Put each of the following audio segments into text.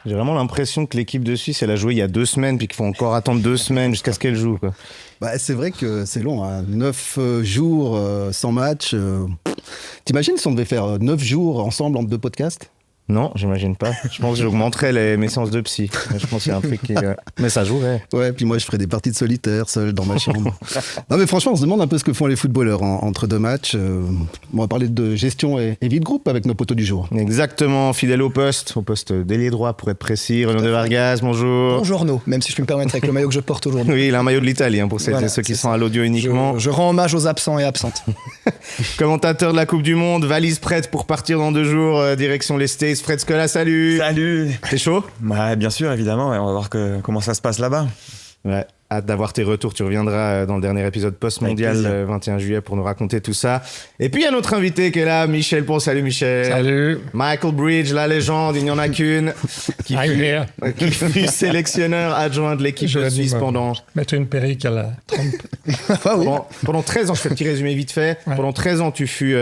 J'ai vraiment l'impression que l'équipe de Suisse, elle a joué il y a 2 semaines, puis qu'il faut encore attendre 2 semaines jusqu'à ce qu'elle joue, quoi. Bah, c'est vrai que c'est long, hein. 9 jours sans match. T'imagines si on devait faire 9 jours ensemble en 2 podcasts? Non, j'imagine pas. Je pense que j'augmenterais mes séances de psy. Je pense qu'il y a un truc qui... Mais ça jouerait. Ouais, puis moi je ferais des parties de solitaire seul dans ma chambre. Non mais franchement, on se demande un peu ce que font les footballeurs entre 2 matchs. On va parler de gestion et vie de groupe avec nos poteaux du jour. Exactement, fidèle au poste d'ailier droit pour être précis. Renaud de Vargas, bonjour. Bonjour Renaud, même si je peux me permettre avec le maillot que je porte aujourd'hui. Oui, il a un maillot de l'Italie, pour ceux qui sont à l'audio uniquement. Je rends hommage aux absents et absentes. Commentateur de la Coupe du Monde, valise prête pour partir dans 2 jours, direction les States. Fred Scola, salut. Salut. T'es chaud? Ouais, bien sûr, évidemment. On va voir comment ça se passe là-bas. Ouais, hâte d'avoir tes retours. Tu reviendras dans le dernier épisode post-mondial, 21 juillet, pour nous raconter tout ça. Et puis, il y a notre invité qui est là, Michel Pons. Salut, Michel. Salut. Michael Bridge, la légende, il n'y en a qu'une. Qui fut sélectionneur adjoint de l'équipe suisse pendant... Mettre une perruque à la Trump. Pendant 13 ans, je fais un petit résumé vite fait. Ouais. Pendant 13 ans, tu fus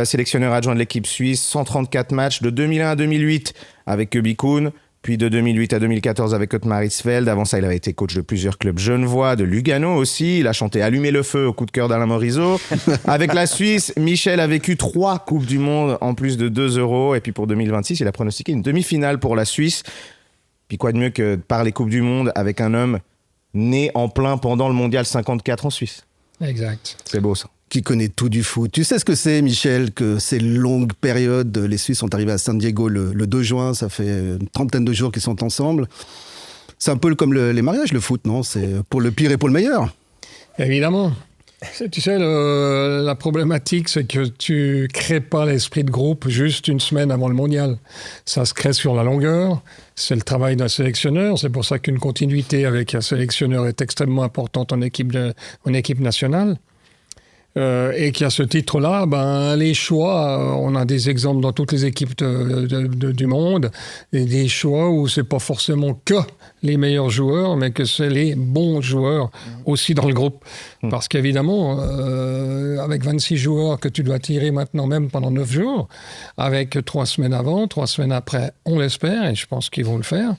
sélectionneur adjoint de l'équipe suisse. 134 matchs de 2001 à 2008 avec Köbi Kuhn. Puis de 2008 à 2014 avec Ottmar Hitzfeld. Avant ça, il avait été coach de plusieurs clubs genevois, de Lugano aussi. Il a chanté « Allumer le feu » au coup de cœur d'Alain Morisot. Avec la Suisse, Michel a vécu 3 Coupes du Monde en plus de 2 euros. Et puis pour 2026, il a pronostiqué une demi-finale pour la Suisse. Puis quoi de mieux que de parler Coupe du Monde avec un homme né en plein pendant le Mondial 54 en Suisse. Exact. C'est beau ça. Qui connaît tout du foot. Tu sais ce que c'est, Michel, que ces longues périodes, les Suisses sont arrivés à San Diego le 2 juin, ça fait une trentaine de jours qu'ils sont ensemble. C'est un peu comme les mariages, le foot, non? C'est pour le pire et pour le meilleur. Évidemment. Tu sais, la problématique, c'est que tu crées pas l'esprit de groupe juste une semaine avant le mondial. Ça se crée sur la longueur. C'est le travail d'un sélectionneur. C'est pour ça qu'une continuité avec un sélectionneur est extrêmement importante en équipe nationale. Et qu'à ce titre-là, les choix, on a des exemples dans toutes les équipes du monde, et des choix où c'est pas forcément que les meilleurs joueurs, mais que c'est les bons joueurs aussi dans le groupe. Parce qu'évidemment, avec 26 joueurs que tu dois tirer maintenant même pendant 9 jours, avec 3 semaines avant, 3 semaines après, on l'espère, et je pense qu'ils vont le faire,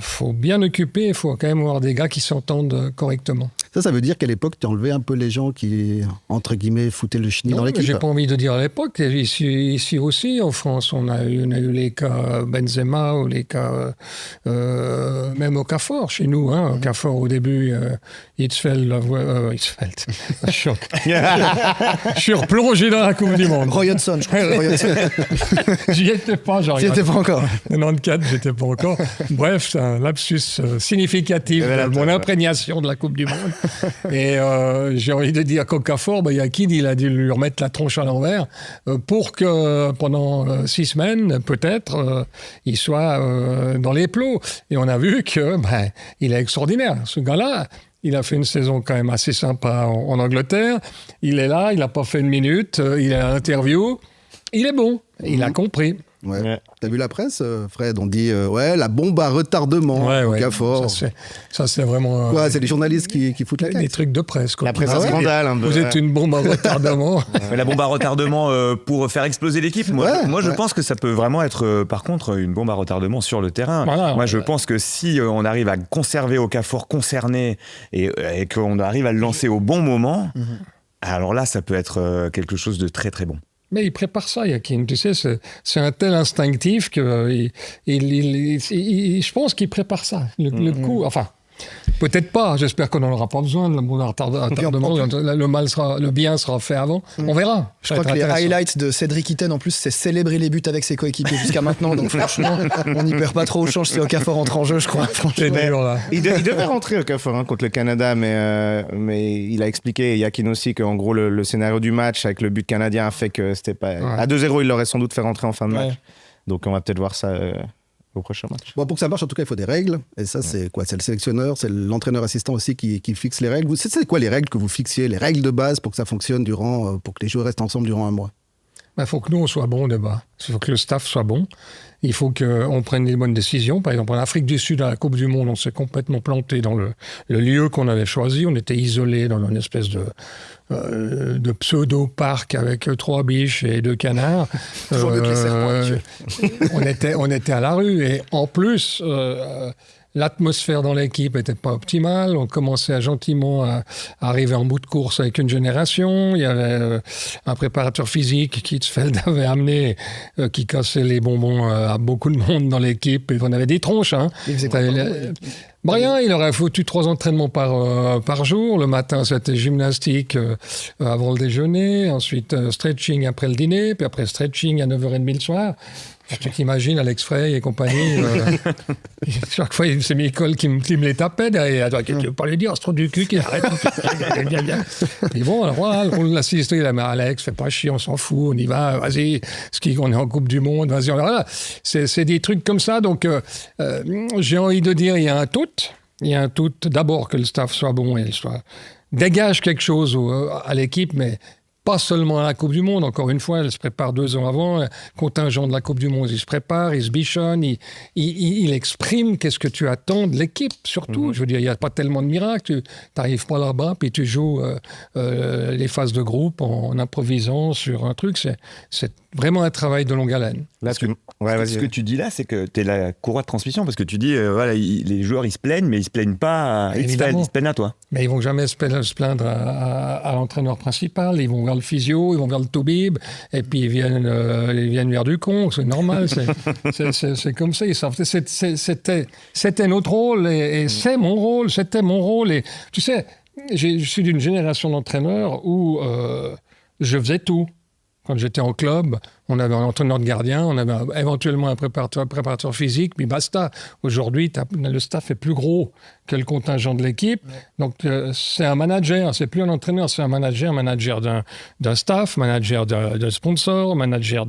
faut bien occuper, il faut quand même avoir des gars qui s'entendent correctement. Ça veut dire qu'à l'époque, tu enlevais un peu les gens qui, entre guillemets, foutaient le chenil dans l'équipe. J'ai pas envie de dire à l'époque. Ici aussi, en France, on a eu les cas Benzema ou les cas même Okafor chez nous. Okafor au début, Hitzfeld. Je suis replongé dans la Coupe du Monde. Roy Hodgson, je crois. J'y étais pas. J'y étais pas encore. 94, j'étais pas encore. Bref, c'est un lapsus significatif de mon imprégnation de la Coupe du Monde. Et j'ai envie de dire qu'Okafor, Yakin, il a dû lui remettre la tronche à l'envers pour que pendant 6 semaines, peut-être, il soit dans les plots. Et on a vu que il est extraordinaire. Ce gars-là, il a fait une saison quand même assez sympa en Angleterre. Il est là, il n'a pas fait une minute, il est à l'interview. Il est bon, il a compris. Ouais. T'as vu la presse, Fred? On dit la bombe à retardement. Okafor. Ça c'est vraiment. C'est les journalistes qui foutent la claque. Des trucs de presse. Quoi. La presse scandale. Un peu. Vous êtes une bombe à retardement. Mais la bombe à retardement pour faire exploser l'équipe. Moi, je pense que ça peut vraiment être, par contre, une bombe à retardement sur le terrain. Moi, je pense que si on arrive à conserver Okafor concerné et qu'on arrive à le lancer au bon moment, alors là, ça peut être quelque chose de très très bon. Mais il prépare ça, Yakin. Tu sais, c'est un tel instinctif que je pense qu'il prépare ça. Le coup, enfin, peut-être pas. J'espère qu'on n'en aura pas besoin de la bombe à retardement. Le bien sera fait avant. On verra. Je crois que les highlights de Cédric Itten, en plus, c'est célébrer les buts avec ses coéquipiers jusqu'à maintenant. Donc franchement, on n'y perd pas trop au change si Okafor entre en jeu, je crois. Il devait rentrer Okafor contre le Canada, mais il a expliqué, Yakin aussi, qu'en gros, le scénario du match avec le but canadien a fait que c'était pas... À 2-0, il l'aurait sans doute fait rentrer en fin de match. Donc on va peut-être voir ça... au prochain match. Pour que ça marche, en tout cas, il faut des règles. Et ça, c'est quoi? C'est le sélectionneur, c'est l'entraîneur assistant aussi qui fixe les règles. C'est quoi les règles que vous fixiez, les règles de base pour que ça fonctionne pour que les joueurs restent ensemble durant 1 mois? Il faut que nous, on soit bons débat. Il faut que le staff soit bon. Il faut qu'on prenne les bonnes décisions. Par exemple, en Afrique du Sud, à la Coupe du Monde, on s'est complètement planté dans le lieu qu'on avait choisi. On était isolés dans une espèce de pseudo-parc avec 3 biches et 2 canards. Toujours mieux que les serpents. On était à la rue. Et en plus... l'atmosphère dans l'équipe n'était pas optimale. On commençait gentiment à arriver en bout de course avec une génération. Il y avait un préparateur physique qu'Hitzfeld avait amené, qui cassait les bonbons à beaucoup de monde dans l'équipe. Et on avait des tronches. Hein. Brian, il aurait foutu 3 entraînements par jour. Le matin, c'était gymnastique avant le déjeuner. Ensuite, stretching après le dîner. Puis après, stretching à 9h30 le soir. Tu t'imagines Alex Frey et compagnie. Chaque fois, c'est Micole qui me les tapait derrière. Tu veux pas lui dire, ce trou du cul qui arrête. Et bon, alors voilà, on l'assiste. Il a dit, Alex, fais pas chier, on s'en fout, on y va, vas-y. On est en Coupe du Monde, vas-y. Voilà. C'est des trucs comme ça. Donc, j'ai envie de dire, il y a un tout. Il y a un tout. D'abord, que le staff soit bon et dégage quelque chose à l'équipe, mais pas seulement à la Coupe du Monde. Encore une fois, elle se prépare 2 ans avant. Le contingent de la Coupe du Monde, il se prépare, il se bichonne, il exprime qu'est-ce que tu attends de l'équipe, surtout. Je veux dire, il n'y a pas tellement de miracles. Tu n'arrives pas là-bas, puis tu joues les phases de groupe en improvisant sur un truc. C'est vraiment un travail de longue haleine. Là, ce que tu dis là, c'est que tu es la courroie de transmission, parce que tu dis, voilà, les joueurs, ils se plaignent, mais ils se plaignent pas, ils se plaignent à toi. Mais ils vont jamais se plaindre à l'entraîneur principal. Ils vont vers le physio, ils vont vers le toubib, et puis ils viennent vers du con. C'est normal, c'est comme ça. Ils savent. C'était notre rôle, et c'est mon rôle, c'était mon rôle. Et tu sais, je suis d'une génération d'entraîneurs où je faisais tout. Quand j'étais en club, on avait un entraîneur de gardien, on avait éventuellement un préparateur physique, puis basta. Aujourd'hui, le staff est plus gros que le contingent de l'équipe. Ouais. Donc, c'est un manager, c'est plus un entraîneur, c'est un manager d'un staff, manager de sponsor, manager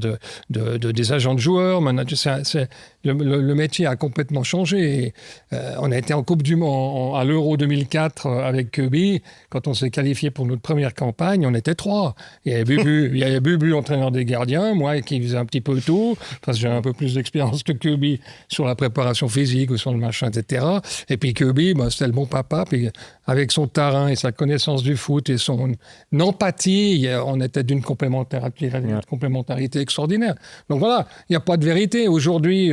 des agents de joueurs. Le métier a complètement changé. Et, on a été en Coupe du Monde à l'Euro 2004 avec Kirby. Quand on s'est qualifié pour notre première campagne, on était 3. Il y avait Bubu, entraîneur des gardiens, moi qui faisais un petit peu tout, parce que j'ai un peu plus d'expérience que Kirby sur la préparation physique ou sur le machin, etc. Et puis Kirby, c'était le bon papa, puis avec son tarin et sa connaissance du foot et son empathie, on était d'une complémentarité extraordinaire. Donc voilà, il n'y a pas de vérité. Aujourd'hui,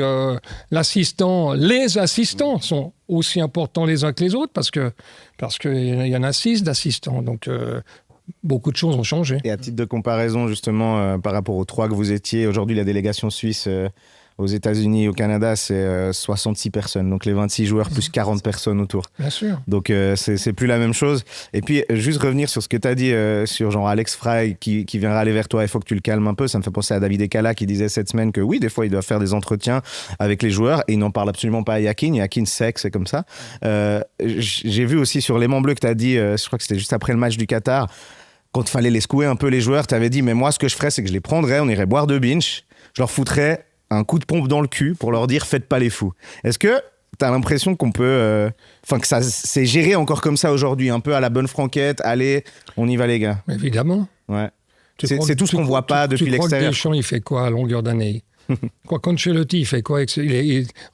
les assistants sont aussi importants les uns que les autres, parce qu'il y en a 6 d'assistants. Donc beaucoup de choses ont changé. Et à titre de comparaison, justement, par rapport aux 3 que vous étiez, aujourd'hui, la délégation suisse aux États-Unis et au Canada, c'est 66 personnes. Donc les 26 joueurs plus 40 personnes autour. Bien sûr. Donc c'est plus la même chose. Et puis, juste revenir sur ce que tu as dit sur genre Alex Frey qui viendra aller vers toi, il faut que tu le calmes un peu. Ça me fait penser à David Ekala qui disait cette semaine que oui, des fois, il doit faire des entretiens avec les joueurs et il n'en parle absolument pas à Yakin. Yakin sait que c'est comme ça. J'ai vu aussi sur l'aimant bleu que tu as dit, je crois que c'était juste après le match du Qatar, quand il fallait les secouer un peu les joueurs, tu avais dit, mais moi, ce que je ferais, c'est que je les prendrais, on irait boire 2 binges, je leur foutrais un coup de pompe dans le cul pour leur dire, faites pas les fous. Est-ce que tu as l'impression qu'on peut... que ça c'est géré encore comme ça aujourd'hui, un peu à la bonne franquette, allez, on y va les gars. Évidemment. Ouais. C'est tout ce qu'on voit pas depuis l'extérieur. Deschamps, il fait quoi à longueur d'année? Ancelotti, il fait quoi?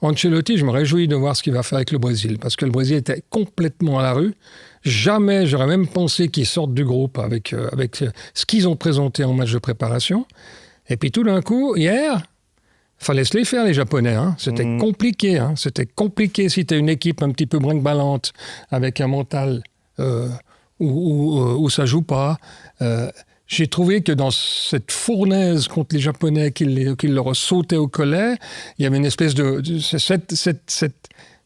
Ancelotti, je me réjouis de voir ce qu'il va faire avec le Brésil, parce que le Brésil était complètement à la rue. Jamais, j'aurais même pensé qu'ils sortent du groupe avec ce qu'ils ont présenté en match de préparation. Et puis tout d'un coup, hier, il fallait se les faire, les Japonais. Hein. C'était compliqué. Hein. C'était compliqué si tu es une équipe un petit peu brinque-ballante, avec un mental où ça joue pas. J'ai trouvé que dans cette fournaise contre les Japonais qu'ils leur sautaient au collet, il y avait une espèce de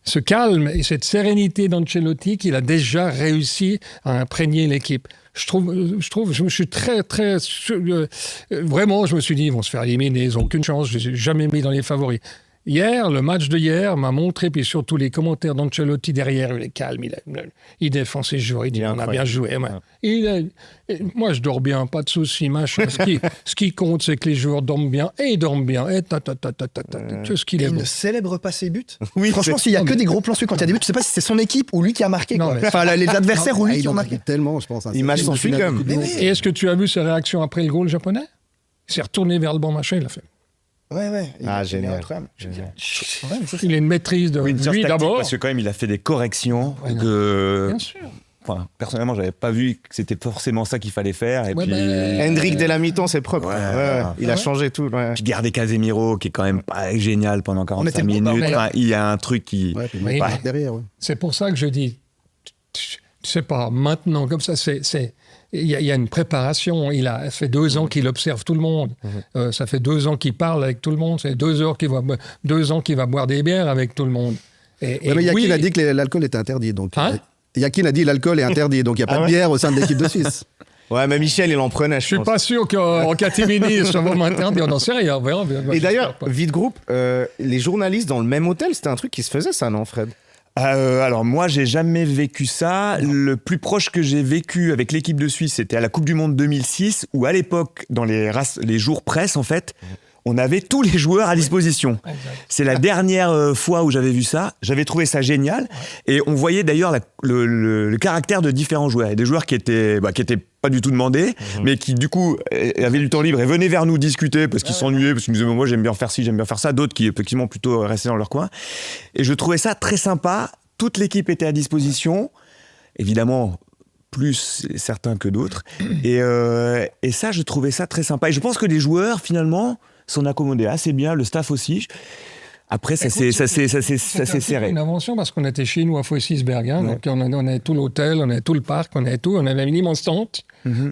ce calme et cette sérénité d'Ancelotti qu'il a déjà réussi à imprégner l'équipe. Je me suis très, très... vraiment, je me suis dit, ils vont se faire éliminer, ils n'ont aucune chance, je ne les ai jamais mis dans les favoris. Hier, le match de hier m'a montré, puis surtout les commentaires d'Ancelotti derrière, il est calme, il défend ses joueurs, il dit on a bien joué. Moi, je dors bien, pas de souci, machin. Ce qui compte, c'est que les joueurs dorment bien, et ils dorment bien, et ce qu'il est il bon. ne célèbre pas ses buts. Oui, franchement, s'il n'y a que des gros plans sur quand il y a des buts, tu ne sais pas si c'est son équipe ou lui qui a marqué. Non, mais... Enfin, les adversaires ou lui qui ont marqué. Tellement, je pense. L'image s'enfuit quand même. Et est-ce que tu as vu ses réactions après le goal japonais? Il s'est retourné vers le bon machin, il a fait. Ouais. Génial. Il a une maîtrise de lui d'abord. Parce que quand même, il a fait des corrections Bien sûr. Enfin, personnellement, j'avais pas vu que c'était forcément ça qu'il fallait faire. Et puis... Hendrick dès la mi-temps, c'est propre. Ouais. Il a changé tout. Ouais. Puis garder Casemiro, qui est quand même pas génial pendant 45 minutes. Enfin, il y a un truc qui... derrière, C'est pour ça que je dis, tu sais pas, maintenant, comme ça, il y a une préparation. Il a fait 2 ans qu'il observe tout le monde. Ça fait 2 ans qu'il parle avec tout le monde. Ça fait 2 ans qu'il va boire des bières avec tout le monde. Mais Yakin a dit que l'alcool était interdit. Donc, Yakin a dit que l'alcool est interdit. Donc, il n'y a pas de bière au sein de l'équipe de Suisse. Ouais, mais Michel, il en prenait, je suis pas sûr qu'en catimini, ça va m'interdire. On n'en sait rien. On verra. Et d'ailleurs, Vite Groupe, les journalistes dans le même hôtel, c'était un truc qui se faisait, ça, non, Fred? Alors moi j'ai jamais vécu ça. Le plus proche que j'ai vécu avec l'équipe de Suisse, c'était à la Coupe du Monde 2006, où à l'époque dans les jours presse en fait, on avait tous les joueurs à disposition. C'est la dernière fois où j'avais vu ça. J'avais trouvé ça génial et on voyait d'ailleurs le caractère de différents joueurs. Il y a des joueurs qui étaient pas du tout demandés, mais qui du coup avaient du temps libre et venaient vers nous discuter parce qu'ils s'ennuyaient, parce qu'ils nous disaient moi j'aime bien faire ci, j'aime bien faire ça. D'autres qui effectivement plutôt restaient dans leur coin. Et je trouvais ça très sympa. Toute l'équipe était à disposition, évidemment plus certains que d'autres. Et ça, je trouvais ça très sympa. Et je pense que les joueurs finalement s'en accommodaient assez bien, le staff aussi. Après, ça s'est serré. Une invention parce qu'on était chez nous à Foissisberg, donc on avait tout l'hôtel, on avait tout le parc, on avait tout, on avait une immense tente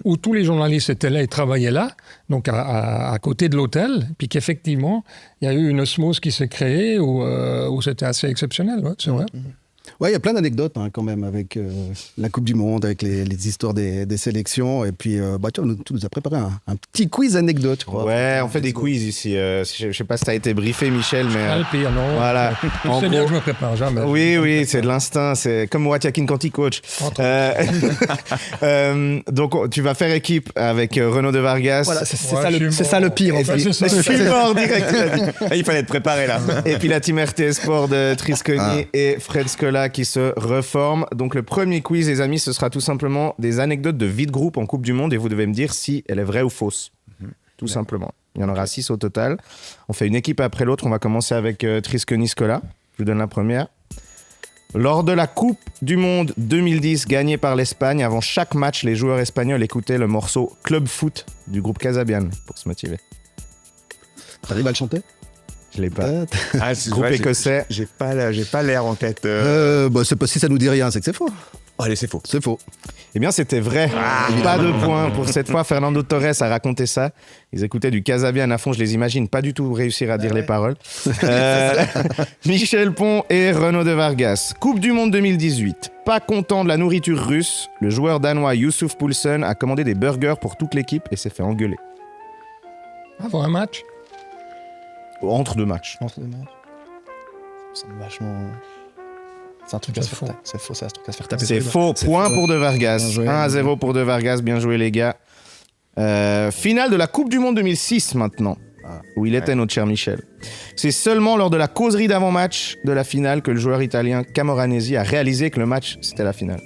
où tous les journalistes étaient là et travaillaient là, donc à côté de l'hôtel, puis qu'effectivement, il y a eu une osmose qui s'est créée où c'était assez exceptionnel, c'est vrai. Ouais, il y a plein d'anecdotes quand même avec la Coupe du Monde, avec les histoires des sélections. Et puis, tu nous as préparé un petit quiz anecdote, je crois. Ouais, on fait des quiz ici. Je sais pas si t'as été briefé, Michel, mais... Pas le pire, non. Voilà. C'est bien que je me prépare jamais. Oui, c'est de l'instinct. C'est comme Watiakin quand il coach. Donc, tu vas faire équipe avec Renaud de Vargas. Voilà, c'est ça le pire, en fait. Je suis mort direct. Il fallait être préparé, là. Et puis la team RTS Sport de Trisconi et Fred Scola qui se reforme. Donc le premier quiz, les amis, ce sera tout simplement des anecdotes de Vite Groupe en Coupe du Monde et vous devez me dire si elle est vraie ou fausse. Tout simplement. Il y en aura 6 au total. On fait une équipe après l'autre. On va commencer avec Trisconi Scola. Je vous donne la première. Lors de la Coupe du Monde 2010 gagnée par l'Espagne, avant chaque match, les joueurs espagnols écoutaient le morceau Club Foot du groupe Casabian pour se motiver. T'arrives à le chanter ? Je l'ai pas. Groupe écossais. J'ai pas l'air en tête. C'est pas si ça nous dit rien, c'est que c'est faux. Allez, c'est faux. C'est faux. Eh bien, c'était vrai. Pas de points pour cette fois. Fernando Torres a raconté ça. Ils écoutaient du Casabian à fond. Je les imagine pas du tout réussir à dire les paroles. Michel Pont et Renaud de Vargas. Coupe du Monde 2018. Pas content de la nourriture russe, le joueur danois Yusuf Poulsen a commandé des burgers pour toute l'équipe et s'est fait engueuler. Avant un match ? Entre 2 matchs. C'est vachement... C'est un truc à se faire taper. C'est faux, c'est un truc à se faire taper. C'est faux. Point pour De Vargas. 1-0 pour De Vargas. Bien joué, les gars. Finale de la Coupe du Monde 2006 maintenant, où il était notre cher Michel. C'est seulement lors de la causerie d'avant-match de la finale que le joueur italien Camoranesi a réalisé que le match, c'était la finale.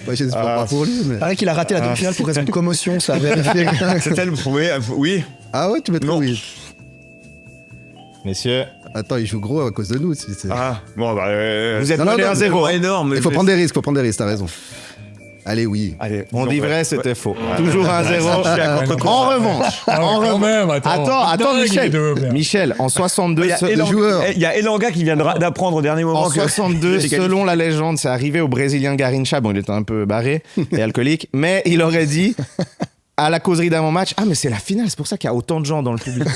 J'espère pas pour lui. Mais... Paraît qu'il a raté la demi-finale pour raison de commotion, ça a vérifié. C'était le oui. Ah ouais, tu mettrais oui. Messieurs. Attends, il joue gros à cause de nous. Si c'est... Vous êtes mené 1-0. Énorme. Il faut prendre des risques, t'as raison. Allez, oui. Allez, on dit vrai, c'était faux. Toujours 1-0. En revanche. Attends, Michel, en 62, il y a Elanga qui vient d'apprendre au dernier moment. En 62, selon la légende, c'est arrivé au Brésilien Garrincha. Bon, il était un peu barré et alcoolique, mais il aurait dit à la causerie d'avant-match, mais c'est la finale, c'est pour ça qu'il y a autant de gens dans le public.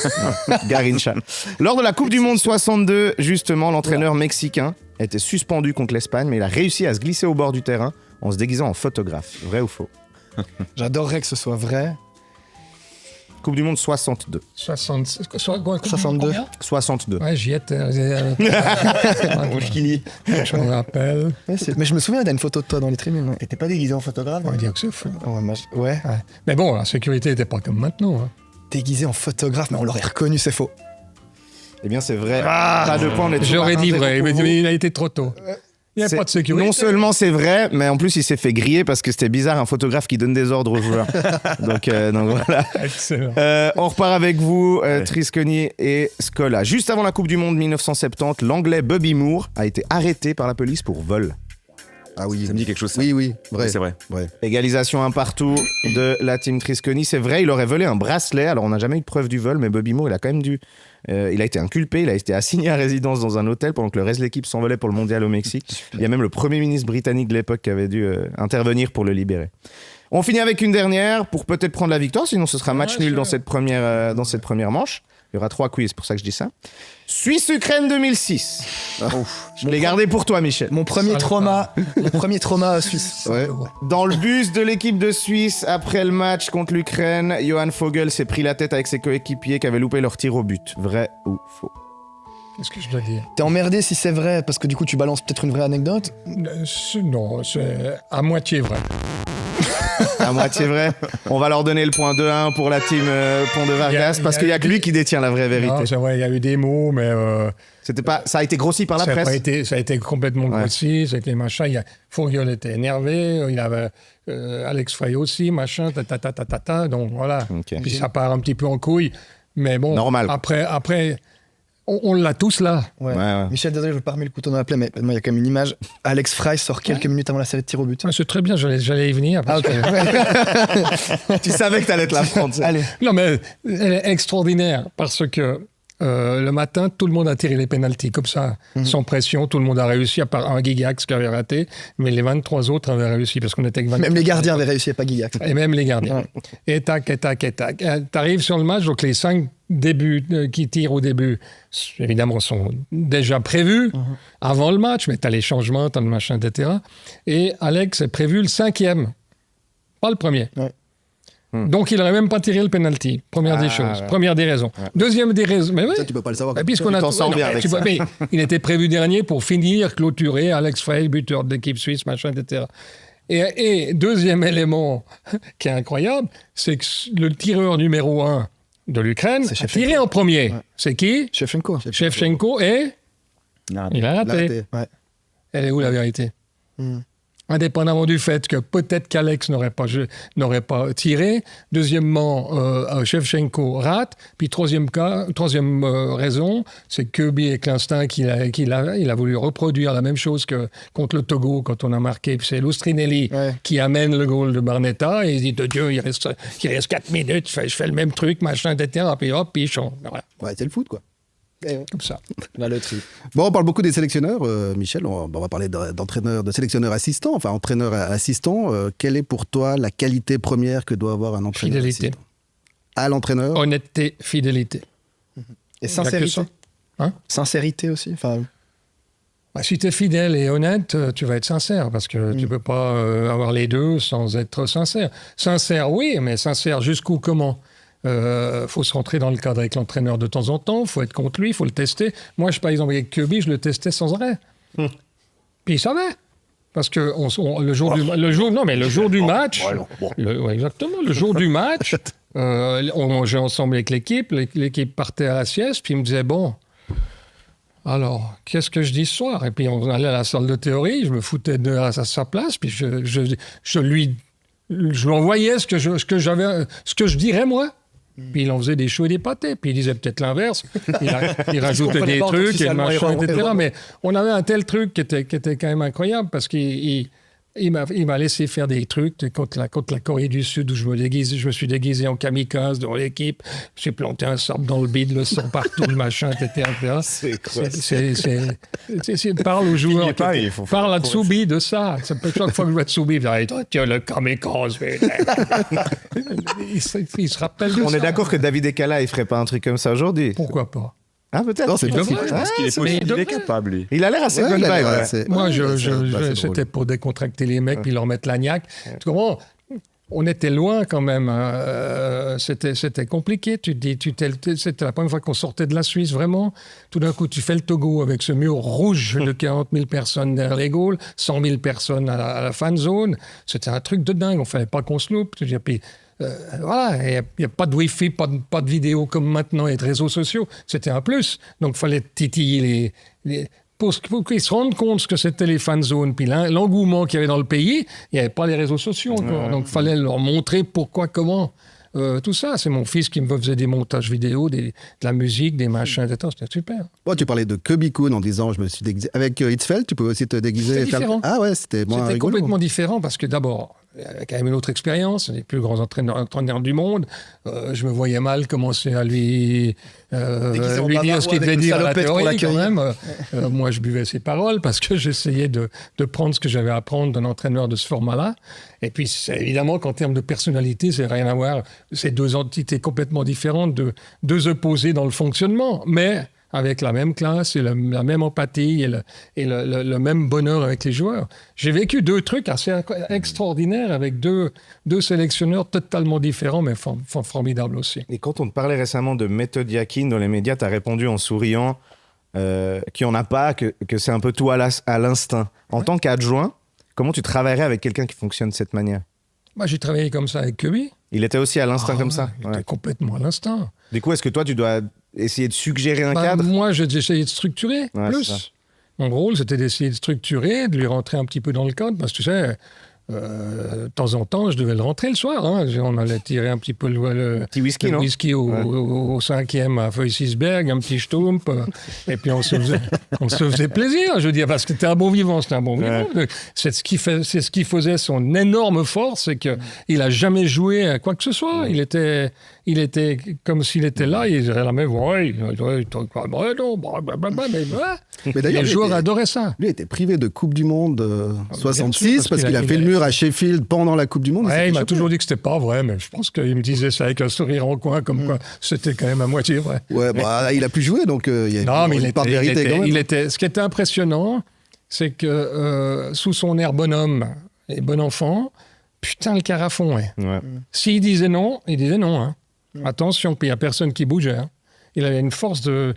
Garrincha. Lors de la Coupe du Monde 62, justement, l'entraîneur mexicain était suspendu contre l'Espagne, mais il a réussi à se glisser au bord du terrain en se déguisant en photographe. Vrai ou faux? J'adorerais que ce soit vrai. Coupe du Monde 62. 62. 62. Ouais, j'y étais. Je me rappelle. Mais je me souviens d'une photo de toi dans les tribunes. T'étais pas déguisé en photographe? On va dire que c'est fou. Ouais. Mais bon, la sécurité n'était pas comme maintenant. Hein. Déguisé en photographe, mais on l'aurait reconnu, c'est faux. Eh bien, c'est vrai. Pas de points, on est toujours J'aurais à dit 1-0 vrai, pour mais vous. il a été trop tôt. Il n'y a pas de sécurité. Non seulement c'est vrai, mais en plus il s'est fait griller parce que c'était bizarre un photographe qui donne des ordres aux joueurs. donc voilà. Excellent. On repart avec vous, Trisconi et Scola. Juste avant la Coupe du Monde 1970, l'Anglais Bobby Moore a été arrêté par la police pour vol. Ah oui. Ça me dit quelque chose. Oui, vrai. C'est vrai. Ouais. Égalisation 1 partout de la team Trisconi. C'est vrai, il aurait volé un bracelet. Alors on n'a jamais eu de preuve du vol, mais Bobby Moore, il a quand même il a été inculpé, il a été assigné à résidence dans un hôtel pendant que le reste de l'équipe s'envolait pour le mondial au Mexique. Il y a même le premier ministre britannique de l'époque qui avait dû intervenir pour le libérer. On finit avec une dernière pour peut-être prendre la victoire, sinon ce sera match nul dans cette première manche. Il y aura 3 quiz, c'est pour ça que je dis ça. Suisse-Ukraine 2006. Je l'ai gardé pour toi, Michel. Mon premier trauma suisse. Ouais. Dans le bus de l'équipe de Suisse, après le match contre l'Ukraine, Johan Vogel s'est pris la tête avec ses coéquipiers qui avaient loupé leur tir au but. Vrai ou faux? Qu'est-ce que je dois dire? T'es emmerdé si c'est vrai, parce que du coup tu balances peut-être une vraie anecdote. Non, c'est à moitié vrai. À moitié vrai. On va leur donner le point 2-1 pour la team Pont de Vargas, parce qu'il n'y a que lui qui détient la vraie vérité. Non, c'est vrai, il y a eu des mots, mais... Ça a été grossi par la presse. Ça a été complètement grossi, ça a été machin. Fouriol était énervé, il avait Alex Frey aussi, machin, donc voilà. Okay. Puis ça part un petit peu en couille, mais bon. Normal. Après on l'a tous là. Ouais. Ouais. Michel, désolé, je veux pas remettre le couteau dans la plaie, mais il y a quand même une image. Alex Frey sort quelques minutes avant la série de tir au but. C'est très bien, j'allais y venir. Ah, ok. Tu savais que t'allais te la prendre. Allez. Non, mais elle est extraordinaire parce que le matin, tout le monde a tiré les pénaltys comme ça, sans pression. Tout le monde a réussi, à part un Gigax qui avait raté, mais les 23 autres avaient réussi parce qu'on était que 23. Même les gardiens avaient réussi, pas Gigax. Et même les gardiens. Ouais. Et tac. T'arrives sur le match, donc les 5 débuts qui tirent au début, évidemment, sont déjà prévus avant le match, mais t'as les changements, t'as le machin, etc. Et Alex est prévu le 5e, pas le premier. Ouais. Donc, il n'aurait même pas tiré le penalty. Première des choses. Ouais. Première des raisons. Ouais. Deuxième des raisons. Mais oui. Ça, tu peux pas le savoir. Puisqu'on t'en sors bien avec ça. Mais il était prévu dernier pour finir, clôturer Alex Frey, buteur de l'équipe suisse, machin, etc. Et deuxième élément qui est incroyable, c'est que le tireur numéro 1 de l'Ukraine a tiré en premier. Ouais. C'est qui? Shevchenko et... Il a raté. Ouais. Elle est où la vérité? Indépendamment du fait que peut-être qu'Alex n'aurait pas tiré. Deuxièmement, Shevchenko rate. Puis troisième raison, c'est Kirby et Klinstin qu'il a voulu reproduire la même chose que contre le Togo quand on a marqué. Puis c'est Lustrinelli qui amène le goal de Barnetta et il dit de Dieu, il reste 4 minutes, je fais le même truc, machin, etc. Puis hop, puis il change. Voilà. Ouais, c'est le foot, quoi. Comme ça. La loterie. Bon, on parle beaucoup des sélectionneurs, Michel. On va parler d'entraîneurs, de sélectionneurs assistants. Enfin, entraîneurs assistants. Quelle est pour toi la qualité première que doit avoir un entraîneur Fidélité. assistant? À l'entraîneur. Honnêteté, fidélité. Et sincérité. Hein? Sincérité aussi. Enfin. Bah, si tu es fidèle et honnête, tu vas être sincère parce que tu peux pas avoir les deux sans être sincère. Sincère, oui, mais sincère jusqu'où, comment? Faut se rentrer dans le cadre avec l'entraîneur de temps en temps, faut être contre lui, faut le tester. Moi, par exemple, avec Kirby, je le testais sans arrêt. Puis il savait. Parce que le jour du match, exactement, le jour du match, on mangeait ensemble avec l'équipe partait à la sieste, puis il me disait, bon, alors, qu'est-ce que je dis ce soir? Et puis on allait à la salle de théorie, je me foutais à sa place, puis je lui envoyais ce que je dirais moi. Puis il en faisait des choux et des pâtés. Puis il disait peut-être l'inverse. Il rajoutait des trucs et machin, etc. Mais on avait un tel truc qui était quand même incroyable parce qu'il m'a laissé faire des trucs contre la Corée du Sud où je me suis déguisé en kamikaze dans l'équipe. J'ai planté un sable dans le bide, le sang partout, le machin, etc. C'est quoi? Parle aux joueurs. Parle à Tsubi de ça. Chaque fois que je vois Tsubi, tiens, le kamikaze. Il se rappelle de ça. On est d'accord que David Ekala, il ferait pas un truc comme ça aujourd'hui? Pourquoi pas? Ah, peut-être. Non, c'est possible. Je pense qu'il est possible. Il est capable, lui. Il a l'air assez bonne vibe. Moi, c'était pour décontracter les mecs puis leur mettre la niaque. Tu comprends? On était loin quand même. C'était compliqué. C'était la première fois qu'on sortait de la Suisse, vraiment. Tout d'un coup, tu fais le Togo avec ce mur rouge de 40 000 personnes derrière les goals, 100 000 personnes à la fan zone. C'était un truc de dingue. On ne fallait pas qu'on se loupe. Puis, voilà, il n'y a pas de Wi-Fi, pas de vidéo comme maintenant et de réseaux sociaux. C'était un plus. Donc, il fallait titiller pour qu'ils se rendent compte ce que c'était les fan zones, puis l'engouement qu'il y avait dans le pays, il n'y avait pas les réseaux sociaux encore. Donc, il fallait leur montrer pourquoi, comment. Tout ça, c'est mon fils qui me faisait des montages vidéo, de la musique, des machins, etc. C'était super. Bon, tu parlais de Kubikun en disant je me suis déguisé. Avec Hitzfeld, tu peux aussi te déguiser. C'était différent. Ah ouais, c'était moins rigolo. Complètement différent parce que d'abord, il y avait quand même une autre expérience, les plus grands entraîneurs du monde. Je me voyais mal commencer à lui dire ce qu'il devait dire à la théorie quand même. Moi, je buvais ses paroles parce que j'essayais de prendre ce que j'avais à apprendre d'un entraîneur de ce format-là. Et puis, évidemment qu'en termes de personnalité, c'est rien à voir. C'est deux entités complètement différentes, deux opposés dans le fonctionnement, mais avec la même classe et la même empathie et le même bonheur avec les joueurs. J'ai vécu 2 trucs assez extraordinaires avec deux sélectionneurs totalement différents, mais formidables aussi. Et quand on te parlait récemment de méthode Yakin dans les médias, tu as répondu en souriant qu'il n'y en a pas, que c'est un peu tout à l'instinct. En tant qu'adjoint, comment tu travaillerais avec quelqu'un qui fonctionne de cette manière ? Moi, j'ai travaillé comme ça avec Kirby. Il était aussi à l'instinct comme ça ? Il était complètement à l'instinct. Du coup, est-ce que toi, tu dois essayer de suggérer un cadre ? Moi, j'ai essayé de structurer plus. Mon rôle, c'était d'essayer de structurer, de lui rentrer un petit peu dans le cadre, parce que tu sais, de temps en temps, je devais le rentrer le soir. Hein. On allait tirer un petit peu le petit whisky, le whisky au 5e à Feuilly-Sisberg, un petit Stump, et puis on se faisait plaisir, je veux dire, parce que c'était un bon vivant. C'est ce qui faisait son énorme force, c'est qu'il n'a jamais joué à quoi que ce soit. Il était comme s'il était là, il dirait la même voix. Mais les joueurs adoraient ça. Lui était privé de Coupe du Monde 66 parce qu'il a fait le mur à Sheffield pendant la Coupe du Monde. Ouais, il m'a toujours dit que c'était pas vrai, mais je pense qu'il me disait ça avec un sourire en coin, comme quoi c'était quand même à moitié vrai. Ouais, bah, il a pu jouer, donc il y a une part de vérité quand même. Ce qui était impressionnant, c'est que sous son air bonhomme et bon enfant, putain, le carafon. S'il disait non, il disait non. Hein. Attention, puis il n'y a personne qui bougeait. Hein. Il avait une force de...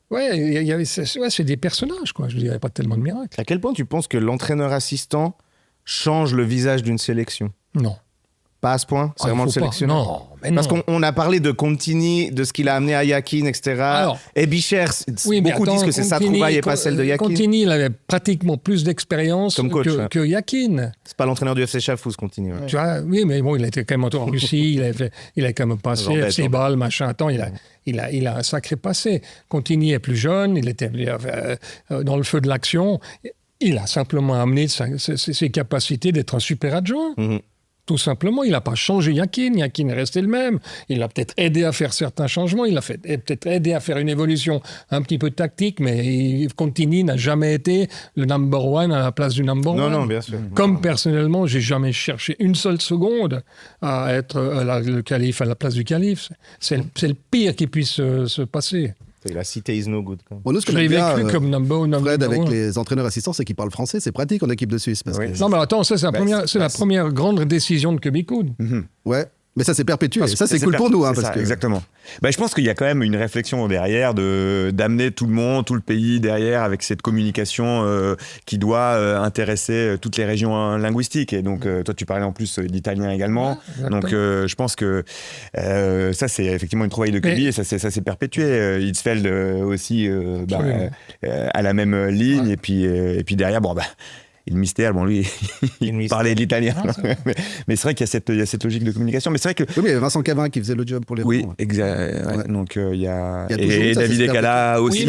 c'est des personnages, quoi. Je ne dirais pas tellement de miracles. À quel point tu penses que l'entraîneur assistant change le visage d'une sélection ? Non. Pas à ce point ? C'est vraiment le sélectionneur ? Non, mais non. Parce qu'on a parlé de Contini, de ce qu'il a amené à Yakin, etc. Alors, et Bicher, beaucoup disent que c'est sa trouvaille et pas celle de Yakin. Contini, il avait pratiquement plus d'expérience que Yakin. C'est pas l'entraîneur du FC Chafouz, Contini. Tu vois, oui, mais bon, il était quand même en Russie, il a quand même passé FC Bâle, machin. Attends, il a un sacré passé. Contini est plus jeune, il était dans le feu de l'action. Il a simplement amené ses capacités d'être un super adjoint. Tout simplement, il n'a pas changé Yakin. Yakin est resté le même. Il a peut-être aidé à faire certains changements. Il a peut-être aidé à faire une évolution un petit peu tactique, mais Contini n'a jamais été le number one à la place du number one. Non, bien sûr. Comme personnellement, j'ai jamais cherché une seule seconde à être le calife à la place du calife. C'est le pire qui puisse se passer. La cité is no good. Bon, nous, ce qu'on aime bien, Fred, avec les entraîneurs assistants, c'est qu'ils parlent français. C'est pratique en équipe de Suisse. Parce que... Non, mais attends, ça, c'est la première grande décision de Kubikun. Ouais. Mais ça s'est perpétué. Ça, c'est cool pour nous. Hein, Exactement. Je pense qu'il y a quand même une réflexion derrière d'amener tout le monde, tout le pays derrière avec cette communication qui doit intéresser toutes les régions linguistiques. Et donc, toi, tu parlais en plus d'italien également. Donc, je pense que ça, c'est effectivement une trouvaille de Kubi et ça s'est perpétué. Hitzfeld aussi à la même ligne. Et puis derrière, le mystère, lui, il parlait de l'italien. Mais c'est vrai qu'il y a cette logique de communication. Mais c'est vrai que... Oui, mais il y avait Vincent Cavin qui faisait le job pour les Oui, exact. Donc, il y a et David Ekala aussi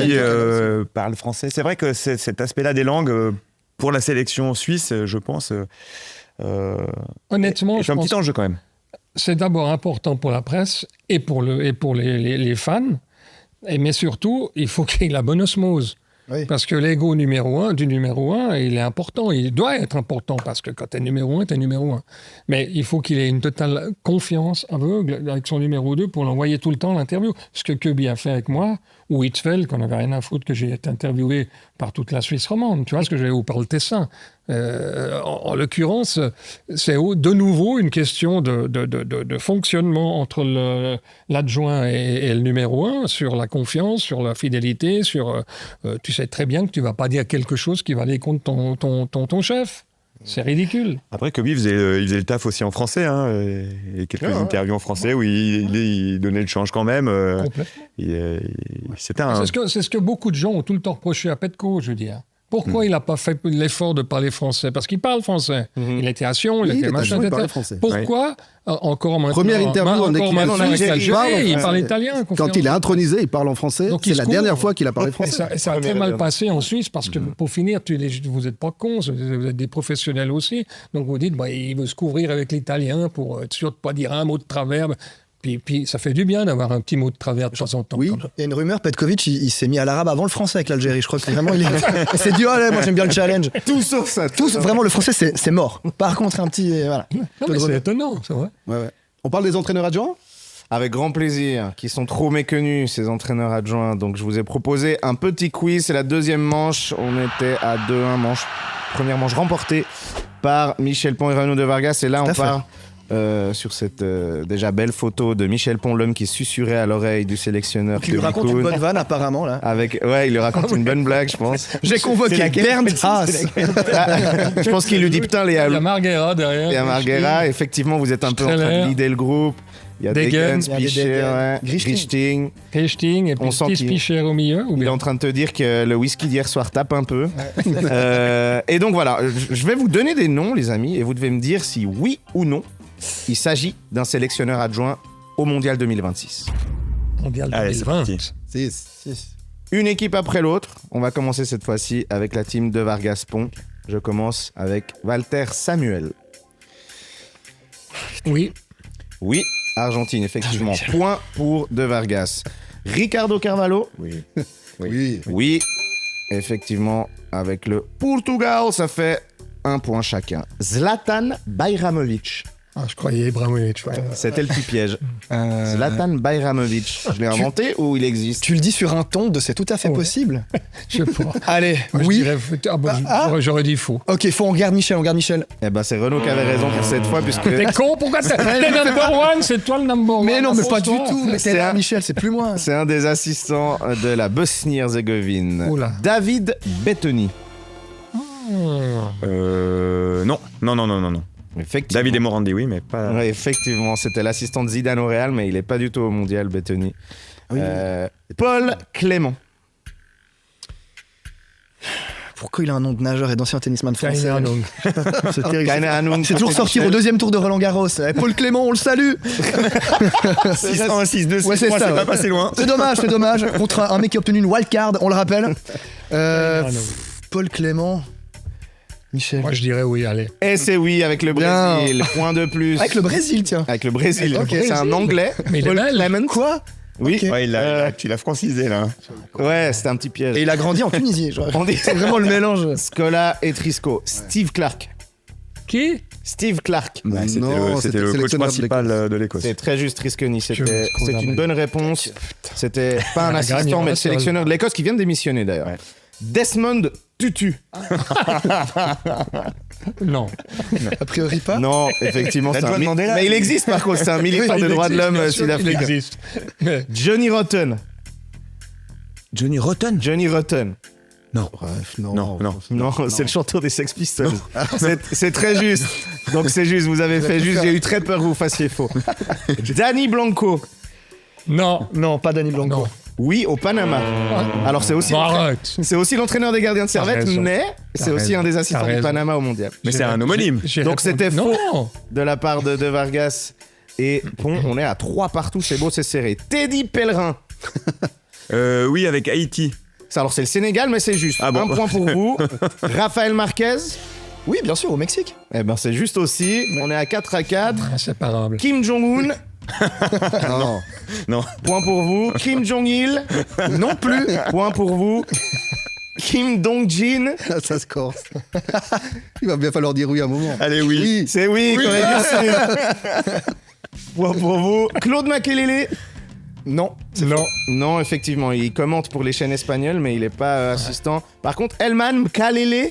parle français. C'est vrai que cet aspect-là des langues, pour la sélection suisse, je pense... Honnêtement, c'est un petit enjeu quand même. C'est d'abord important pour la presse et pour les fans. Mais surtout, il faut qu'il y ait la bonne osmose. Oui. Parce que l'ego du numéro 1, il est important. Il doit être important parce que quand tu es numéro 1, tu es numéro 1. Mais il faut qu'il ait une totale confiance aveugle avec son numéro 2 pour l'envoyer tout le temps à l'interview. Ce que Kubi a fait avec moi, ou Hitzfeld, qu'on n'avait rien à foutre que j'ai été interviewé par toute la Suisse romande. Tu vois ce que j'allais vous parler de Tessin. En l'occurrence, c'est de nouveau une question de fonctionnement entre l'adjoint et le numéro 1 sur la confiance, sur la fidélité, sur tu sais très bien que tu ne vas pas dire quelque chose qui va aller contre ton chef. C'est ridicule. Après, Kobe il faisait le taf aussi en français, hein, et quelques interviews en français où il donnait le change quand même. C'était C'est ce que beaucoup de gens ont tout le temps reproché à Petko, je veux dire. Pourquoi il n'a pas fait l'effort de parler français? Parce qu'il parle français. Il était à Sion, il était machin, il parlait français. Pourquoi encore maintenant? Première interview en équipe en Algérie, il parle italien. Quand il est intronisé, il parle en français. C'est la dernière fois qu'il a parlé français. Ça a très mal passé en Suisse parce que, pour finir, vous n'êtes pas cons, vous êtes des professionnels aussi. Donc vous dites, il veut se couvrir avec l'italien pour être sûr de ne pas dire un mot de travers. Puis ça fait du bien d'avoir un petit mot de travers de temps en temps. Oui, il y a une rumeur, Petkovic, il s'est mis à l'arabe avant le français avec l'Algérie. Je crois que vraiment, il s'est dit, allez, moi j'aime bien le challenge. Tout sauf ça. Vraiment, le français, c'est mort. Par contre, un petit... Voilà. Non, mais c'est étonnant, c'est vrai. Ouais. On parle des entraîneurs adjoints ? Avec grand plaisir, qui sont trop méconnus, ces entraîneurs adjoints. Donc, je vous ai proposé un petit quiz. C'est la deuxième manche. On était à 2-1 première manche remportée par Michel Pon et Renaud de Vargas. Et là, on part sur cette déjà belle photo de Michel Pon, l'homme qui susurrait à l'oreille du sélectionneur. Il lui raconte une bonne vanne, apparemment, là. Il lui raconte une bonne blague, je pense. J'ai convoqué Bernd Haas. Je pense qu'il lui dit, putain, Il y a Marguera derrière. Il y a Marguera. Effectivement, vous êtes un peu en train de leader le groupe. Il y a Degens, Picher, Grichting. Et puis Stis Picher au milieu. Il est en train de te dire que le whisky d'hier soir tape un peu. Et donc voilà, je vais vous donner des noms, les amis, et vous devez me dire si oui ou non il s'agit d'un sélectionneur adjoint au Mondial 2026. Mondial 2020. 6. Une équipe après l'autre. On va commencer cette fois-ci avec la team de Vargas Pon. Je commence avec Walter Samuel. Oui, Argentine, effectivement. Point pour De Vargas. Ricardo Carvalho. Oui. Effectivement, avec le Portugal, ça fait 1 point chacun. Zlatan Bajramovic. je croyais Ibrahimovic. Ouais. C'était le petit piège. Zlatan Bajramovic. Je l'ai inventé ou il existe? Tu le dis sur un ton de c'est tout à fait possible. Je sais pas. Allez, Moi, oui. J'aurais dit faux. Ok, on regarde Michel. Eh ben, c'est Renaud qui avait raison pour cette fois, puisque... T'es con, pourquoi t'es number one? C'est toi le number one. Mais non, mais pas du tout. Mais C'est un- Michel, c'est plus moi. C'est un des assistants de la Bosnie-Herzégovine. Oula. David Bettoni. Non. Effectivement. David et Morandi, oui, mais pas... Ouais, effectivement, c'était l'assistant de Zidane au Real, mais il n'est pas du tout au Mondial, Bettoni. Paul Clément. Pourquoi il a un nom de nageur et d'ancien tennisman français? C'est terrible. Kaine Hanoun. C'est toujours sortir au deuxième tour de Roland Garros. Paul Clément, on le salue. 6-1-6-2, Ouais, c'est ça. c'est pas passé loin. C'est dommage. Contre un mec qui a obtenu une wildcard, on le rappelle. Paul Clément. Michel. Moi, je dirais oui, allez. Et c'est oui, avec le Brésil. Point de plus. Avec le Brésil, tiens. Avec le Brésil. Ok. C'est un Anglais. Mais il est Paul belge. Clement. Quoi? Oui. Ok. Ouais, tu l'as francisé, là. Ouais, c'était un petit piège. Et il a grandi en Tunisie. On dit C'est vraiment le mélange. Scola et Trisco. Steve Clark. Qui? Steve Clark. Ouais, c'était Non, le c'était coach sélectionneur principal de l'Écosse. C'est très juste, Trisconi. C'est condamne. une bonne réponse. C'était pas un Il a assistant, gagné, mais le ouais, sélectionneur de l'Écosse qui vient de démissionner d'ailleurs. Ouais. Desmond Tutu. Non. A priori pas. Non, effectivement, c'est un L'adjoint de Mandela. mais il existe par contre, c'est un militant des droits de l'homme Il sud-africain. existe. Mais Johnny Rotten. Johnny Rotten? Johnny Rotten. Bref, non. Non, c'est le chanteur des Sex Pistols. C'est très juste. Donc c'est juste, vous avez fait juste. J'ai eu très peur que vous fassiez faux. Danny Blanco. non. Non, pas Danny Blanco. Non. Oui, au Panama. Alors c'est aussi, Bon, arrête. c'est aussi l'entraîneur des gardiens de Servette, raison. mais c'est aussi raison. un des assistants T'as du raison. Panama au Mondial. Mais c'est un homonyme. Donc c'était faux Non. de la part de Vargas et Pon. On est à 3 partout, c'est beau, c'est serré. Teddy Pellerin. Oui, avec Haïti. Alors c'est le Sénégal, mais c'est juste. Ah bon. 1 point pour vous. Raphaël Marquez. Oui, bien sûr, au Mexique. Eh ben c'est juste aussi. On est à 4-4. Inséparable. Kim Jong-un. Non. Point pour vous. Kim Jong-il. Non plus. Point pour vous. Kim Dong-jin. Ça se corse. Il va bien falloir dire oui à un moment. Allez, oui. C'est oui. Oui. Point pour vous. Claude Makelele. Non. Non, effectivement, il commente pour les chaînes espagnoles, mais il n'est pas assistant. Par contre, Elman Mkalele.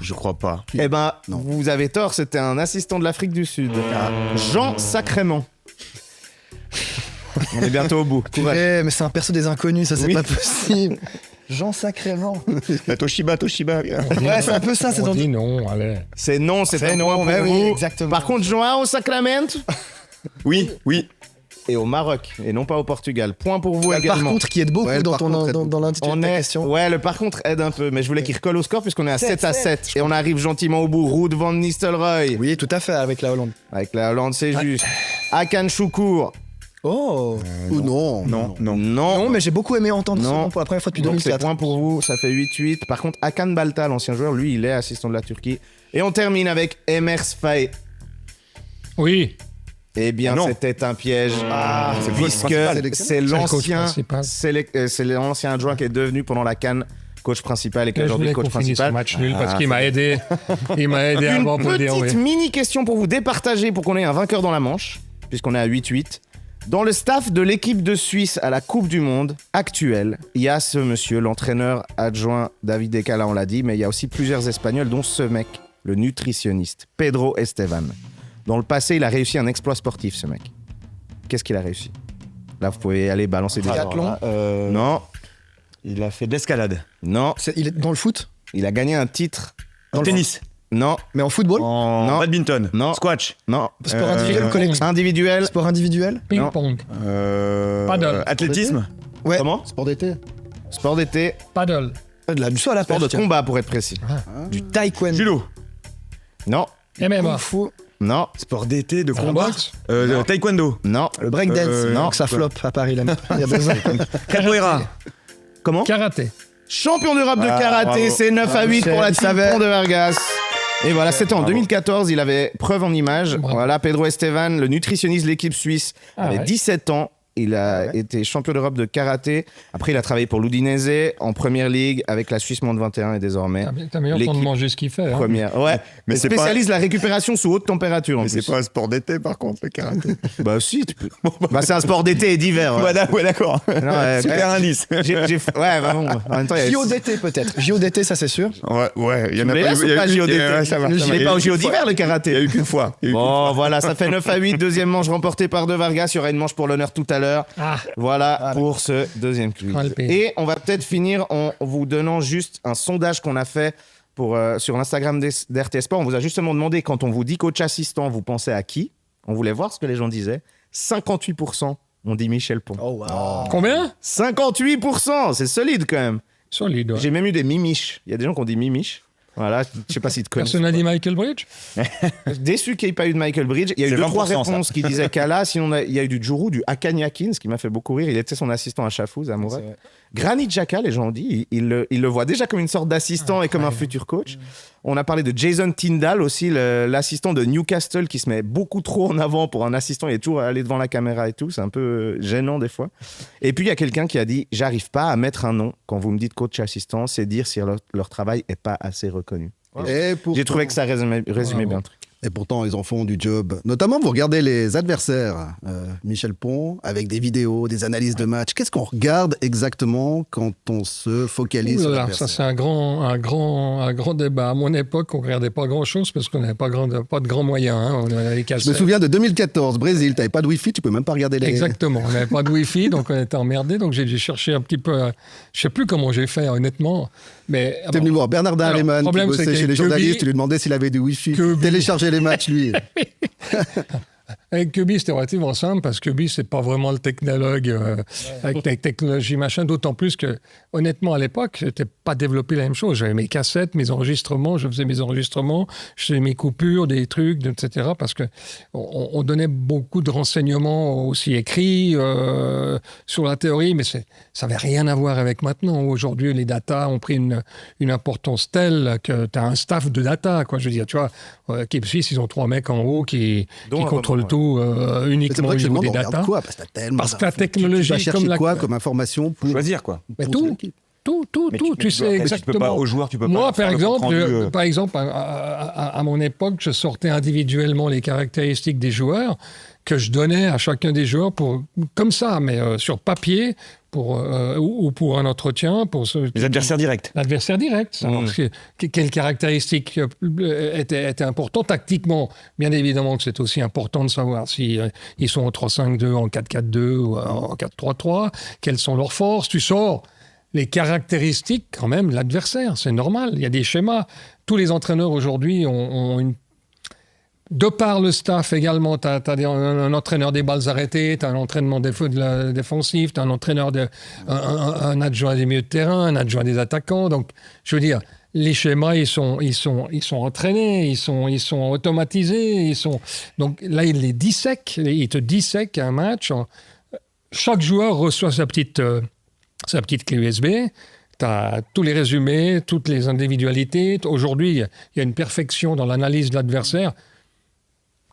Je crois pas. Eh ben, vous avez tort, c'était un assistant de l'Afrique du Sud. Jean Sacrément. On est bientôt au bout. Courage. Mais c'est un perso des inconnus, ça c'est Oui. pas possible. Jean Sacrément. Toshiba. Ouais, c'est un peu ça. On dit non, allez. C'est non, c'est un point pour mais vous. oui, exactement. Par contre, João Sacramento Oui. et au Maroc, et non pas au Portugal. Point pour vous Par également. contre, qui aide beaucoup Ouais, le dans par contre aide dans l'intitulé de ta question. Ouais, le par contre aide un peu, mais je voulais qu'il recolle au score puisqu'on est à 7 à 7 7. et on arrive gentiment au bout. Ruud van Nistelrooy. Oui, tout à fait, avec la Hollande. Avec la Hollande, c'est juste. Hakan Şükür. Oh Ou non. Non. Non, mais j'ai beaucoup aimé entendre ce Non. nom pour la première fois depuis Donc c'est 2004. point pour vous, ça fait 8-8. Par contre, Hakan Balta, l'ancien joueur, lui, il est assistant de la Turquie. Et on termine avec Emers Faye. Oui. Eh bien, Ah non. c'était un piège. c'est le coach puisque principal. c'est le coach l'ancien, principal. c'est l'ancien adjoint qui est devenu pendant la CAN coach principal et qui est Je aujourd'hui voulais coach qu'on finisse ce principal. match nul parce qu'il m'a aidé. Il m'a aidé Une avant pour dire oui. petite mini question pour vous départager pour qu'on ait un vainqueur dans la manche, puisqu'on est à 8-8. Dans le staff de l'équipe de Suisse à la Coupe du Monde actuelle, il y a ce monsieur, l'entraîneur adjoint David Decala, on l'a dit, mais il y a aussi plusieurs Espagnols, dont ce mec, le nutritionniste, Pedro Esteban. Dans le passé, il a réussi un exploit sportif, ce mec. Qu'est-ce qu'il a réussi? Là, vous pouvez aller balancer des... Triathlon. Non, Il a fait de l'escalade. non, Il est dans le foot, il a gagné un titre. En tennis. Non, mais en football. En Non. badminton. Non. Squash. non. Sport individuel, collectif. Individuel. Sport individuel. Ping-pong. Paddle. Athlétisme. Ouais. Comment? Sport d'été. Sport d'été. Paddle. Du saut à la Sport de perche. combat, pour être précis. Du taekwondo. Judo. Non, MMA. Kung fu. non, Sport d'été, de La combat. boxe. Taekwondo. non. Le breakdance. non. Donc ça floppe à Paris là. Il y a 2 ans. Capoeira. Comment? Karaté. Champion d'Europe de Ah, karaté, bravo. c'est 9 à 8 pour la Il team savait. Pont de Vargas. Et voilà, c'était en Bravo. 2014, il avait preuve en image. Bravo. Voilà, Pedro Esteban, le nutritionniste de l'équipe suisse, Ah avait ouais. 17 ans. Il a été champion d'Europe de karaté. Après, il a travaillé pour l'Udinese en première ligue avec la Suisse Monde 21 et désormais T'as meilleur temps de l'équipe manger ce qu'il fait. Hein. première. Ouais, Mais mais c'est pas- spécialise la récupération sous haute température en Mais plus. c'est pas un sport d'été, par contre, le karaté. Bah si, tu peux. Bah, c'est un sport d'été et d'hiver. Ouais. Ouais, d'accord. ouais, Super indice. Ouais, bah bon. En même temps, il y a... JO d'été peut-être. JO d'été, ça c'est sûr. Ouais, il y en a Mais pas là, c'est pas eu- JO d'été. ouais, ça va, ça Il va. est pas au JO d'hiver, le karaté. Il y a eu qu'une fois. Il y a eu qu'une Bon, voilà, ça fait 9 à 8. Deuxième manche remportée par De Vargas. Il y aura une manche pour l'honneur tout à l'heure. Ah. Voilà pour ce deuxième quiz. Ah, le pays. Et on va peut-être finir en vous donnant juste un sondage qu'on a fait sur l'Instagram d'RT Sport. On vous a justement demandé, quand on vous dit coach assistant, vous pensez à qui? On voulait voir ce que les gens disaient. 58% ont dit Michel Pont. Oh wow. Combien? 58%, c'est solide quand même. Solide. Ouais. J'ai même eu des mimiches. Il y a des gens qui ont dit mimiches. Voilà, je sais pas si tu connais. Personne n'a dit Michael Bridge? Déçu qu'il n'y ait pas eu de Michael Bridge. Il y a eu C'est 2-3 20%, réponses qui disaient Kala. Sinon, il y a eu du Djourou, du Hakan Yakin, ce qui m'a fait beaucoup rire. Il était son assistant à Chafouz, à Mourad. Granit Xhaka, les gens ont dit, il le voit déjà comme une sorte d'assistant et comme un futur coach. On a parlé de Jason Tyndall aussi, l'assistant de Newcastle, qui se met beaucoup trop en avant pour un assistant. Il est toujours allé devant la caméra et tout. C'est un peu gênant des fois. Et puis, il y a quelqu'un qui a dit, j'arrive pas à mettre un nom quand vous me dites coach assistant, c'est dire si leur travail est pas assez reconnu. J'ai trouvé que ça résumait bien le truc. Et pourtant, ils en font du job. Notamment, vous regardez les adversaires. Michel Pont, avec des vidéos, des analyses de matchs. Qu'est-ce qu'on regarde exactement quand on se focalise sur Ouh là là, l'adversaire? ça c'est un grand débat. À mon époque, on ne regardait pas grand-chose parce qu'on n'avait pas de grands moyens. Hein. On avait les Je me cassettes. souviens de 2014, Brésil, tu n'avais pas de Wi-Fi, tu peux même pas regarder les... Exactement. On n'avait pas de Wi-Fi, donc on était emmerdés. Donc j'ai dû chercher un petit peu. Je sais plus comment j'ai fait, honnêtement. Mais T'es venu voir Bernardin Alors, Lehmann, le problème, qui c'est bossait chez les qu'avec journalistes, Kobe- tu lui demandais s'il avait du Wi-Fi. Kobe- Télécharger les matchs, lui. Avec Kubi, c'était relativement simple parce que Kubi, c'est pas vraiment le technologue avec la technologie machin. D'autant plus que, honnêtement, à l'époque, j'étais pas développé la même chose. J'avais mes cassettes, mes enregistrements, je faisais mes enregistrements, je faisais mes coupures, des trucs, etc. Parce que on donnait beaucoup de renseignements aussi écrits sur la théorie, mais ça n'avait rien à voir avec maintenant. Aujourd'hui, les datas ont pris une importance telle que tu as un staff de data, quoi. Je veux dire, tu vois, Équipe Suisse, ils ont 3 mecs en haut qui contrôlent tout C'est uniquement vrai au que je niveau me des demande, on regarde datas. quoi Parce que, t'as tellement Parce que la d'infos. Tu technologie, vas chercher comme la- quoi comme information pour Choisir, quoi. Mais pour tout, ton équipe tout, Mais tu sais exactement. Tu peux pas, aux joueurs, tu peux pas. Moi, leur par faire le compte exemple, rendu, par exemple, à mon époque, je sortais individuellement les caractéristiques des joueurs que je donnais à chacun des joueurs comme ça, mais sur papier ou pour un entretien. Les adversaires directs. L'adversaire direct. Savoir quelles caractéristiques étaient importantes tactiquement. Bien évidemment que c'est aussi important de savoir si ils sont en 3-5-2, en 4-4-2 ou en 4-3-3. Quelles sont leurs forces. Tu sors les caractéristiques quand même de l'adversaire. C'est normal, il y a des schémas. Tous les entraîneurs aujourd'hui ont une... De par le staff également, tu as un entraîneur des balles arrêtées, tu as un entraînement défensif, tu as un entraîneur, un adjoint des milieux de terrain, un adjoint des attaquants. Donc, je veux dire, les schémas, ils sont entraînés, ils sont automatisés. Donc là, ils les dissèquent, ils te dissèquent un match. Chaque joueur reçoit sa petite clé USB. Tu as tous les résumés, toutes les individualités. Aujourd'hui, il y a une perfection dans l'analyse de l'adversaire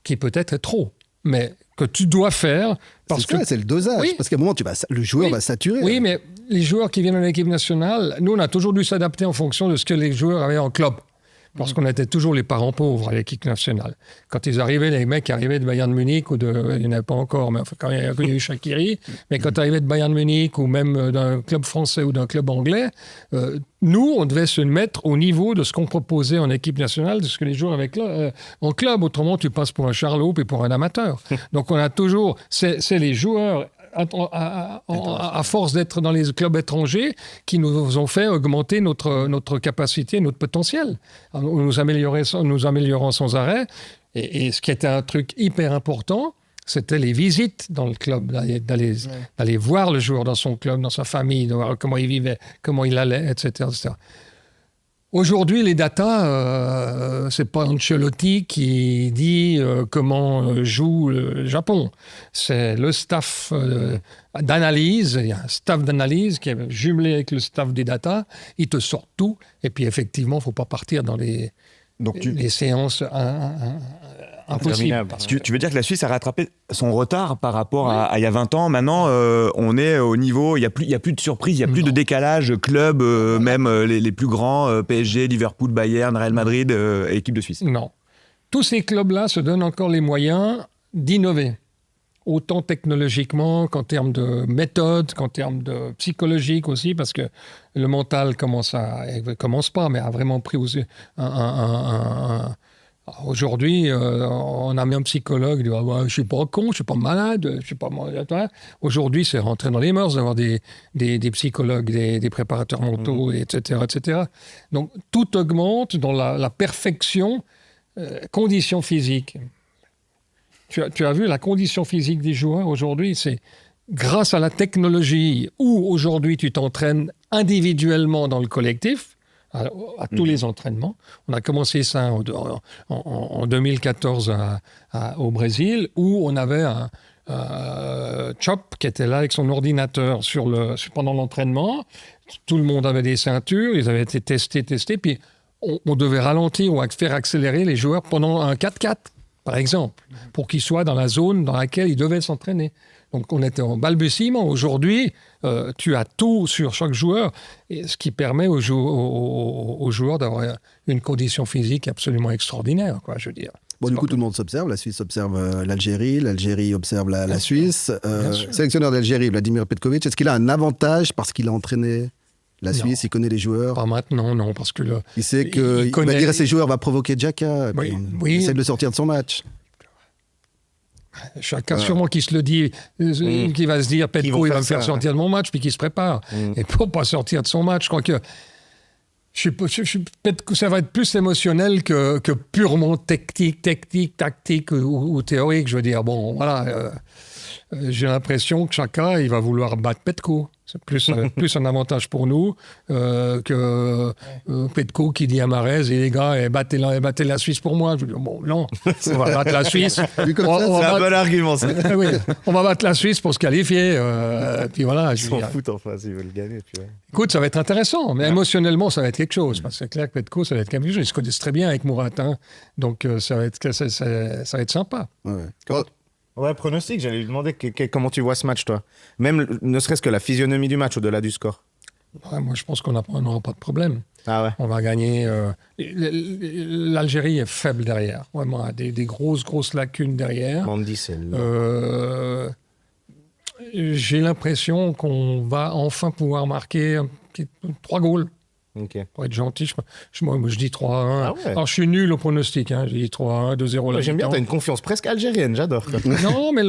qui peut-être est trop, mais que tu dois faire parce que... C'est le dosage, oui. Parce qu'à un moment, le joueur va saturer. Oui, mais les joueurs qui viennent de l'équipe nationale, nous, on a toujours dû s'adapter en fonction de ce que les joueurs avaient en club. Parce qu'on était toujours les parents pauvres à l'équipe nationale. Quand ils arrivaient, les mecs arrivaient de Bayern Munich, il n'y en avait pas encore, mais enfin, quand il y a eu Shaqiri, mais quand ils arrivaient de Bayern Munich ou même d'un club français ou d'un club anglais, nous, on devait se mettre au niveau de ce qu'on proposait en équipe nationale, de ce que les joueurs avaient en club. Autrement, tu passes pour un charlot et pour un amateur. Donc, on a toujours... C'est les joueurs... à force d'être dans les clubs étrangers qui nous ont fait augmenter notre capacité, notre potentiel. Nous améliorons sans arrêt. Et ce qui était un truc hyper important, c'était les visites dans le club, d'aller voir le joueur dans son club, dans sa famille, de voir comment il vivait, comment il allait, etc. etc. Aujourd'hui, les datas, c'est pas Ancelotti qui dit comment joue le Japon. C'est le staff d'analyse. Il y a un staff d'analyse qui est jumelé avec le staff des datas. Il te sort tout. Et puis, effectivement, il ne faut pas partir dans les séances impossibles. Tu veux dire que la Suisse a rattrapé son retard par rapport à il y a 20 ans. Maintenant, on est au niveau... Il n'y a plus de surprise, il n'y a plus de décalage. Club, même les plus grands, PSG, Liverpool, Bayern, Real Madrid, équipe de Suisse. Non. Tous ces clubs-là se donnent encore les moyens d'innover. Autant technologiquement qu'en termes de méthode, qu'en termes de psychologique aussi, parce que le mental commence pas, mais a vraiment pris aussi aujourd'hui, on a mis un psychologue, il dit je ne suis pas con, je ne suis pas malade, je suis pas malade. Aujourd'hui, c'est rentré dans les mœurs d'avoir des psychologues, des préparateurs mentaux, etc., etc. Donc, tout augmente dans la perfection, conditions physiques. Tu as vu la condition physique des joueurs aujourd'hui, c'est grâce à la technologie où aujourd'hui tu t'entraînes individuellement dans le collectif, à tous les entraînements. On a commencé ça en 2014 au Brésil, où on avait un Chop qui était là avec son ordinateur pendant l'entraînement. Tout le monde avait des ceintures, ils avaient été testés, puis on devait ralentir ou faire accélérer les joueurs pendant un 4x4. Par exemple, pour qu'ils soient dans la zone dans laquelle ils devaient s'entraîner. Donc, on était en balbutiement. Aujourd'hui, tu as tout sur chaque joueur, et ce qui permet aux joueurs d'avoir une condition physique absolument extraordinaire, quoi, je veux dire. Bon, du coup, tout le monde s'observe. La Suisse observe l'Algérie observe la Suisse. Sélectionneur d'Algérie, Vladimir Petković, est-ce qu'il a un avantage parce qu'il a entraîné la Suisse, il connaît les joueurs? Pas maintenant, non, parce que il sait qu'il va dire à ses joueurs, va provoquer Xhaka, il essaie de le sortir de son match. Chacun sûrement qui se le dit, qui va se dire, Petko, il va me faire sortir de mon match, puis qui se prépare. Et pour pas sortir de son match, je crois que ça va être plus émotionnel que purement tactique ou théorique. Je veux dire, bon, voilà, j'ai l'impression que Xhaka, il va vouloir battre Petko. C'est plus un avantage pour nous que Petko qui dit à Mahrez, et les gars, battez la Suisse pour moi. Je dis, bon, non, on va battre la Suisse. C'est un bon argument, ça. Oui, on va battre la Suisse pour se qualifier. Puis voilà. Ils s'en foutent en face, ils veulent gagner. Puis ouais. Écoute, ça va être intéressant, mais émotionnellement, ça va être quelque chose. Parce que c'est clair que Petko, ça va être quelque chose. Ils se connaissent très bien avec Mourad, hein. Donc ça va être sympa. Ouais, pronostic, j'allais lui demander comment tu vois ce match, toi. Même ne serait-ce que la physionomie du match au-delà du score. Ouais, moi, je pense qu'on n'aura pas de problème. Ah ouais. On va gagner. L'Algérie est faible derrière. Vraiment, des grosses lacunes derrière. Mandy, c'est là. J'ai l'impression qu'on va enfin pouvoir marquer 3 goals. Okay. Pour être gentil, moi, je dis 3-1. Ah ouais. Alors, je suis nul au pronostic. Hein. Je dis 3-1, 2-0. J'aime bien, t'as une confiance presque algérienne, j'adore. Non, mais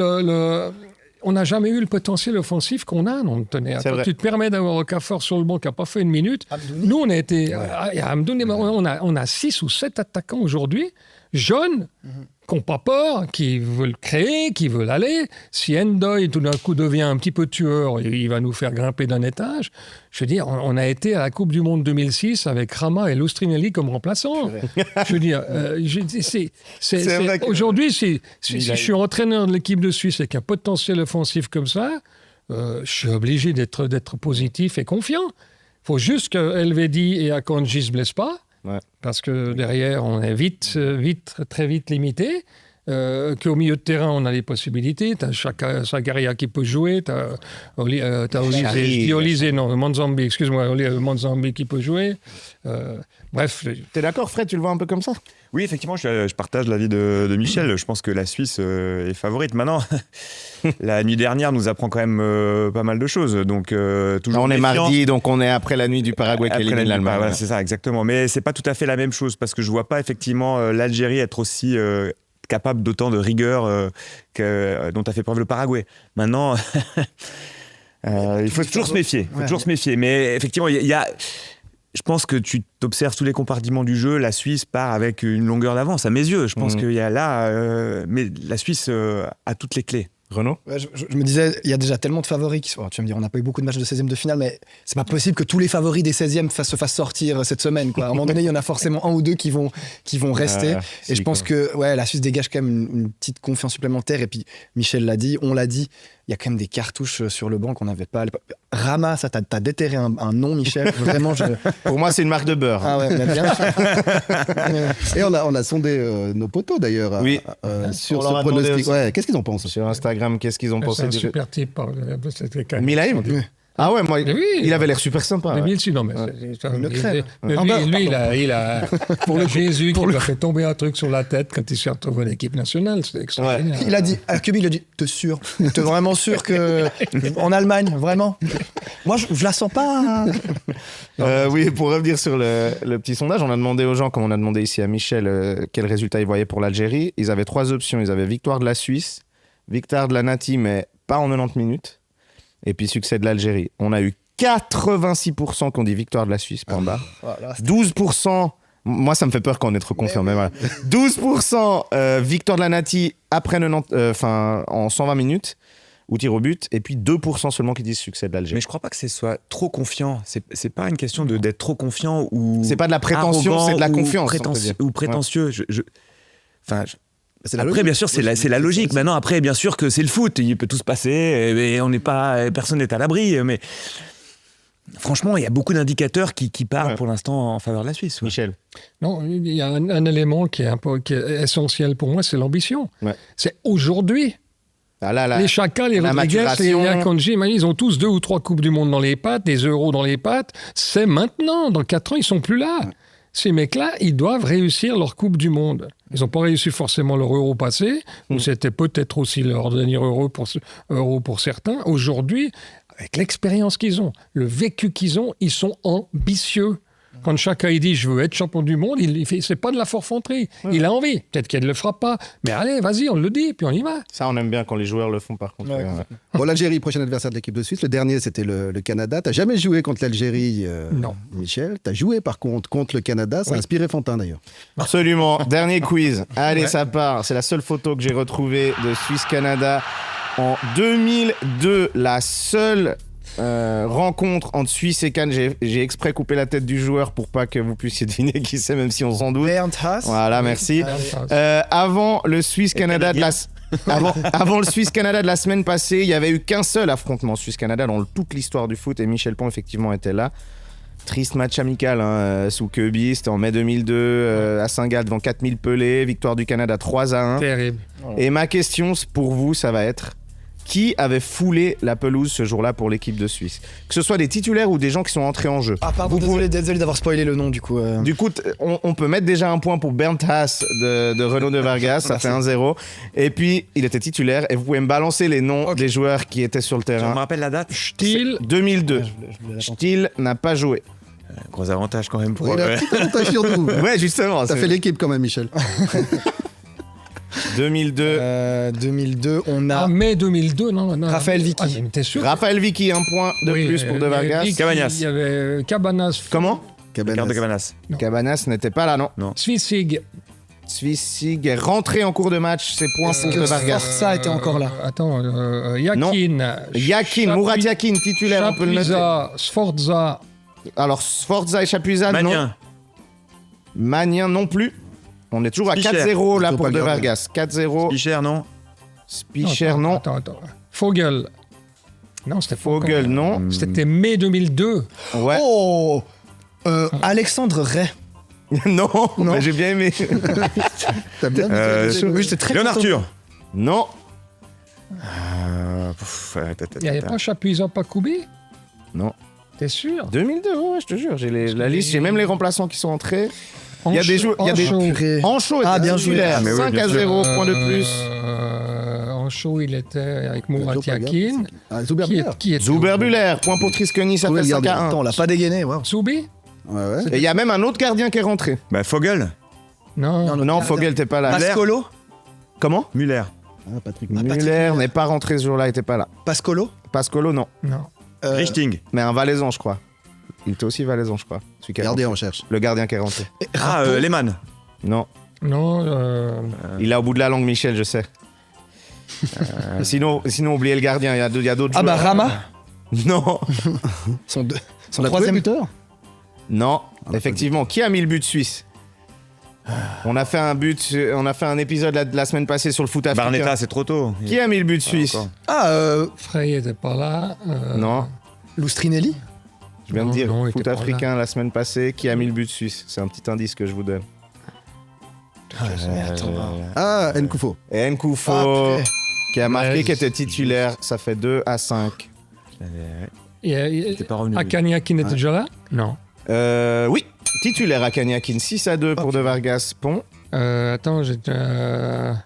on n'a jamais eu le potentiel offensif qu'on a. Non, tenez, tu te permets d'avoir Okafor sur le banc qui n'a pas fait une minute. Abdouni. Nous, on a été... Abdouni, on a 6 ou 7 attaquants aujourd'hui, jeunes, qui n'ont pas peur, qui veulent créer, qui veulent aller. Si Ndoye, tout d'un coup, devient un petit peu tueur, il va nous faire grimper d'un étage. Je veux dire, on a été à la Coupe du Monde 2006 avec Rama et Lustrinelli comme remplaçants. Je veux dire, aujourd'hui, si je suis entraîneur de l'équipe de Suisse avec un potentiel offensif comme ça, je suis obligé d'être positif et confiant. Il faut juste que Elvedi et Akanji ne se blessent pas. Ouais. Parce que derrière, on est très vite limité. Qu'au milieu de terrain, on a les possibilités. Tu as Sagaria qui peut jouer. Tu as Manzambi, excuse-moi, Manzambi qui peut jouer. Bref. T'es d'accord, Fred? Tu le vois un peu comme ça? Oui, effectivement, je partage l'avis de Michel. Je pense que la Suisse est favorite. Maintenant, la nuit dernière nous apprend quand même pas mal de choses. Donc, toujours on est mardi, donc on est après la nuit du Paraguay qui élimine l'Allemagne. Voilà, c'est ça, exactement. Mais c'est pas tout à fait la même chose parce que je vois pas effectivement l'Algérie être aussi capable d'autant de rigueur dont a fait preuve le Paraguay. Maintenant, il faut toujours se méfier. Mais effectivement, il y a... Je pense que tu t'observes tous les compartiments du jeu. La Suisse part avec une longueur d'avance, à mes yeux. Je pense qu'il y a là... mais la Suisse a toutes les clés. Renaud? Je me disais, il y a déjà tellement de favoris qui sont... Tu vas me dire, on n'a pas eu beaucoup de matchs de 16e de finale, mais c'est pas possible que tous les favoris des 16e se fassent sortir cette semaine, quoi. À un moment donné, il y en a forcément un ou deux qui vont rester. Et je pense que la Suisse dégage quand même une petite confiance supplémentaire. Et puis, Michel l'a dit, on l'a dit, il y a quand même des cartouches sur le banc qu'on n'avait pas à l'époque. Rama, ça, t'as déterré un nom, Michel. Vraiment, Pour moi, c'est une marque de beurre. Ah ouais, mais bien sûr. Et on a sondé nos potos, d'ailleurs, sur ce pronostic. Ouais, qu'est-ce qu'ils en pensent? Sur Instagram, qu'est-ce qu'ils ont pensé? C'est un super type. Milaïm? Ah ouais, moi, il avait l'air super sympa. Mais non, mais lui, il a pour le Jésus qui lui a fait tomber un truc sur la tête quand il s'est retrouvé à l'équipe nationale. C'est extraordinaire. Il a dit, à Kubi, il a dit, t'es sûr? T'es vraiment sûr que en Allemagne, vraiment? Moi, je la sens pas. Oui, pour revenir sur le petit sondage, on a demandé aux gens, comme on a demandé ici à Michel, quel résultat ils voyaient pour l'Algérie. Ils avaient 3 options. Ils avaient victoire de la Suisse, victoire de la Nati, mais pas en 90 minutes. Et puis succès de l'Algérie. On a eu 86% qui ont dit victoire de la Suisse, point barre. 12%, moi ça me fait peur quand on est trop confiant, mais voilà. 12% victoire de la Nati après 90, en 120 minutes, ou tir au but, et puis 2% seulement qui disent succès de l'Algérie. Mais je crois pas que ce soit trop confiant. C'est pas une question d'être trop confiant ou... C'est pas de la prétention, c'est de la confiance. Ou prétentieux. Après, bien sûr, c'est la logique. Maintenant, après, bien sûr que c'est le foot. Il peut tout se passer et personne n'est à l'abri. Mais franchement, il y a beaucoup d'indicateurs qui parlent pour l'instant en faveur de la Suisse. Ouais. Michel? Non, il y a un élément qui est essentiel pour moi, c'est l'ambition. Ouais. C'est aujourd'hui. Les Chaka, les Rodriguez, les Akanji, ils ont tous 2 ou 3 Coupes du Monde dans les pattes, des Euros dans les pattes. C'est maintenant. Dans 4 ans, ils sont plus là. Ouais. Ces mecs-là, ils doivent réussir leur Coupe du Monde. Ils n'ont pas réussi forcément leur Euro passé, ou c'était peut-être aussi leur dernier Euro pour certains. Aujourd'hui, avec l'expérience qu'ils ont, le vécu qu'ils ont, ils sont ambitieux. Quand Chaka il dit « je veux être champion du monde », c'est pas de la forfanterie. Il a envie. Peut-être qu'elle ne le fera pas. Mais allez, vas-y, on le dit, puis on y va. Ça, on aime bien quand les joueurs le font, par contre. Ouais. Bon, l'Algérie, prochain adversaire de l'équipe de Suisse. Le dernier, c'était le Canada. Tu n'as jamais joué contre l'Algérie, non. Michel. Tu as joué, par contre, contre le Canada. Ça a inspiré Fantin, d'ailleurs. Absolument. Dernier quiz. Allez, ça part. C'est la seule photo que j'ai retrouvée de Suisse-Canada. En 2002, la seule... rencontre entre Suisse et Cannes, j'ai exprès coupé la tête du joueur pour pas que vous puissiez deviner qui c'est, même si on s'en doute. Bernd Haas. Voilà, merci. Avant le Suisse-Canada de avant le Suisse-Canada de la semaine passée, il y avait eu qu'un seul affrontement Suisse-Canada dans toute l'histoire du foot, et Michel Pont effectivement était là. Triste match amical sous Kobe, c'était en mai 2002 à Saint-Gall devant 4000 pelés, victoire du Canada 3-1. Terrible. Et ma question pour vous, ça va être: qui avait foulé la pelouse ce jour-là pour l'équipe de Suisse? Que ce soit des titulaires ou des gens qui sont entrés en jeu. Ah pardon, désolé d'avoir spoilé le nom du coup. Du coup, on peut mettre déjà un point pour Bernd Haas de Renaud de Vargas, ça fait 1-0. Et puis, il était titulaire, et vous pouvez me balancer les noms des joueurs qui étaient sur le terrain. Je me rappelle la date. Stiel. 2002. Stiel n'a pas joué. Gros avantage quand même pour... Il a un petit avantage sur nous. Ouais, justement. Ça fait l'équipe quand même, Michel. 2002, on a... mai 2002, non. Raphaël Vicky. Ah, t'es sûr? Raphaël Vicky, un point de plus pour De Vargas. Cabanas. Il y avait Cabanas. Comment? Cabanas. Cabanas. Non. Cabanas n'était pas là, non. Svissig. Svissig est rentré en cours de match, c'est points pour De Vargas. Forza était encore là. Yakin. Yakin, Murat Yakin, titulaire, on peut le noter. Chapuisa, Sforza. Alors, Sforza et Chapuisa, non. Magnin. Magnin non plus. On est toujours à Spicher. 4-0 là Faut pour pas De garder. Vargas. 4-0. Picher, non. Spicher, non. Attends. Fogel. Non, c'était pas Fogel, encore. non. C'était mai 2002. Ouais. Oh Alexandre Ray. Non, mais j'ai bien aimé. T'as bien Oui, j'étais très Léon content. Arthur. Non. Il n'y avait pas Chapuisa Pacoubi? Non. T'es sûr? 2002, ouais, je te jure. J'ai la liste, j'ai même les remplaçants qui sont entrés. Il y a des joueurs. Il y a des. Ancho. Ancho était Bien joué. titulaire. Mais oui, 5 bien à sûr. 0, point de plus. Ancho, il était avec Murat Yakin. Zuber Müller. Qui est Zuber-Buller, point pour Trisconi, ça Trouver fait le 5 à gardien. 1. Attends, on l'a pas dégainé, wow. Soubi? Ouais, ouais. Et il y a même un autre gardien qui est rentré. Bah, Fogel. Non. Non, Fogel, t'es pas là. Pascolo. Comment? Muller. Ah, Patrick Muller n'est pas rentré ce jour-là, il était pas là. Pascolo. Pascolo, non. Non. Richting. Mais un Valaisan, je crois. Il était aussi Valaisan, je crois. Celui qui est Gardien, rentré. on cherche. Le gardien qui est rentré. Ah, Lehmann. Non. Non. Il est au bout de la langue, Michel, je sais. Sinon, oubliez le gardien, il y a d'autres Ah bah joueurs. Rama. Non. Son On a troisième buteur. Non, effectivement. Qui a mis le but suisse? On a fait un épisode la semaine passée sur le foot africain. Barnetta, c'est trop tôt. Qui a mis le but suisse? encore. Frey n'était pas là. Non, Lustrinelli. je viens de Non, dire non, il foot était pas africain la semaine passée. Qui a mis le but suisse? C'est un petit indice que je vous donne. Ah, Nkoufo. Et Nkoufo, purée. qui a marqué, Ouais, qui était titulaire. Ça fait 2 à 5. T'es pas revenu. Akani Yakin était déjà là? Non. Oui, titulaire à Kanyakin. 6 à 2 pour De Vargas Pont. Attends, j'étais. pas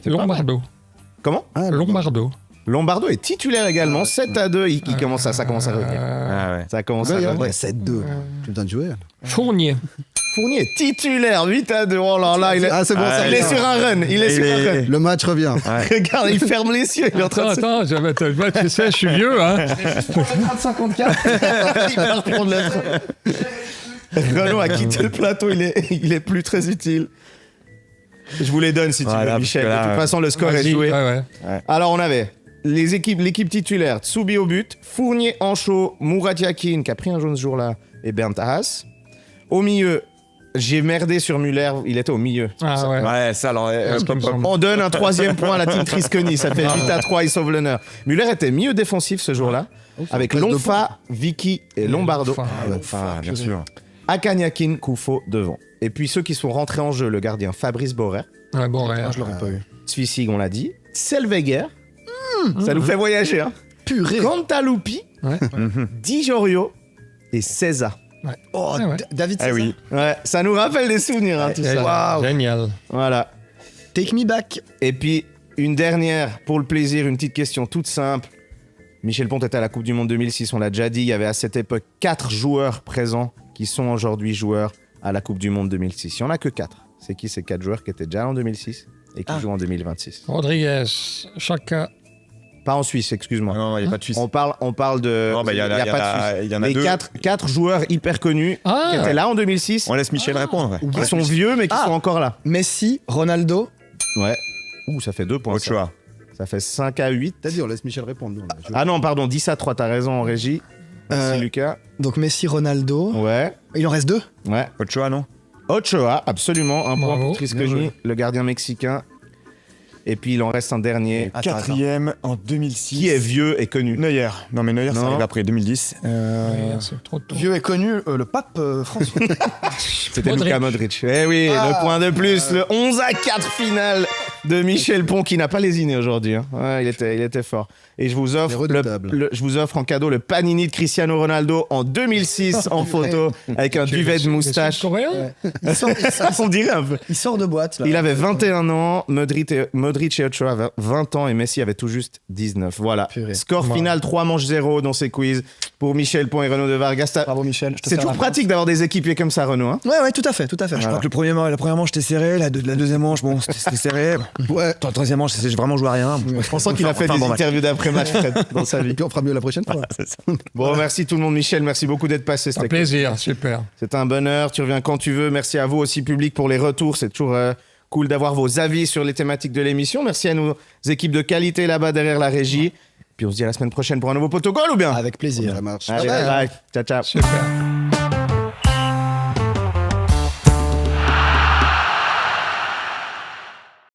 Lombardo. Comment? Ah, Lombardo. Lombardo est titulaire également. 7 à 2. Ça commence à revenir. Ah ouais. Ça commence à Ouais, revenir. ouais, 7-2. Tu me donnes de jouer. Fournier. Fournier est titulaire, 8 à 2. Oh là là, il est, Ah, c'est bon, ça il est revient. sur un run. Il est sur un run. Le match revient. Regarde, il ferme les yeux. Il est en train de se... Attends, tu sais, je suis vieux, hein. il va reprendre le train. Renaud a quitté le plateau. Il est plus très utile. Je vous les donne si tu Voilà, veux, Michel. De parce que là, toute façon, le score est Vas-y, joué. ouais. Alors, on avait l'équipe titulaire, Tsubi au but, Fournier, Ancho, Murat Yakin, qui a pris un jaune ce jour-là, et Bernd Haas. Au milieu, j'ai merdé sur Müller, il était au milieu. Ah ouais. Ouais, ça alors. On donne un 3e point à la team Trisconi, ça fait 8 à 3, il sauve l'honneur. Müller était milieu défensif ce jour-là, avec place de Lonfa, Vicky et Lombardo. Enfin, Bien sûr. Akanyakin, Koufo devant. Et puis ceux qui sont rentrés en jeu, le gardien Fabrice Borrer, ouais, bon, ouais. Je l'aurais pas eu. Svissig, on l'a dit, Selveger, ça nous fait voyager, hein. Purée. Cantaloupi, Ouais. Di Jorio et César. Oh, Ouais. David Ah César. oui. Ouais, ça nous rappelle des souvenirs, hein, tout ça. Waouh. Génial. Voilà. Take me back. Et puis, une dernière, pour le plaisir, une petite question toute simple. Michel Pont était à la Coupe du Monde 2006, on l'a déjà dit, il y avait à cette époque 4 joueurs présents qui sont aujourd'hui joueurs à la Coupe du Monde 2006. Il n'y en a que 4. C'est qui ces 4 joueurs qui étaient déjà en 2006 et qui jouent en 2026? Rodriguez, Chaka. Pas en Suisse, excuse-moi. Non, il n'y a pas de Suisse. On parle de... Non, bah, il y en a- pas de il y en a- Suisse. il y en a Les deux. 4 joueurs hyper connus qui étaient là en 2006, On laisse Michel répondre. Ouais. qui sont vieux mais qui sont encore là. Messi, Ronaldo. Ouais. Ouh, ça fait 2 points. Autre ça. choix. Ça fait 5 à 8. T'as dit, on laisse Michel répondre. nous, on a joué. Ah non, pardon, 10 à 3, t'as raison en régie. Merci Lucas. Donc Messi, Ronaldo. Ouais, Il en reste 2. ouais. Autre choix, non? Ochoa, absolument, un point Bravo. pour Bien Trisconi, joué. le gardien mexicain. Et puis il en reste un dernier, Quatrième en 2006. qui est vieux et connu. Neuer. Non, mais Neuer, ça Non. arrive après 2010. Ouais, c'est trop tôt. Vieux et connu, le pape François. C'était Modric. Luka Modric. Eh oui, le point de plus, le 11 à 4 finale de Michel Pont, qui n'a pas lésiné aujourd'hui. Hein. Ouais, il était fort. Et je vous offre, C'est redoutable. je vous offre en cadeau le Panini de Cristiano Ronaldo en 2006 en photo, avec un duvet de moustache. Coréen? On dirait un peu. Il sort de boîte là. Il avait 21 ans, Modric et Ochoa avaient 20 ans et Messi avait tout juste 19. Voilà. Purée. Score final 3 manches 0 dans ces quiz pour Michel Pont et Renaud de Vargas. Bravo Michel. je te C'est fais toujours un- pratique d'avoir des équipiers comme ça, Renaud. Hein. Ouais, tout à fait. Je crois que la première manche, j'étais serré. La deuxième manche, bon, c'était serré. Bon. Ouais. Toi, troisièmement, j'ai vraiment joué à rien. Je pense qu'il a fait des interviews d'après-match, Fred, dans sa vie. Et puis on fera mieux la prochaine fois. Bon, merci tout le monde. Michel, merci beaucoup d'être passé. Un plaisir, super. C'est un bonheur. Tu reviens quand tu veux. Merci à vous aussi, public, pour les retours. C'est toujours cool d'avoir vos avis sur les thématiques de l'émission. Merci à nos équipes de qualité là-bas derrière la régie. Puis on se dit à la semaine prochaine pour un nouveau Potogol ou bien? Avec plaisir. Ça marche. Allez, bye. Ciao, ciao. Super.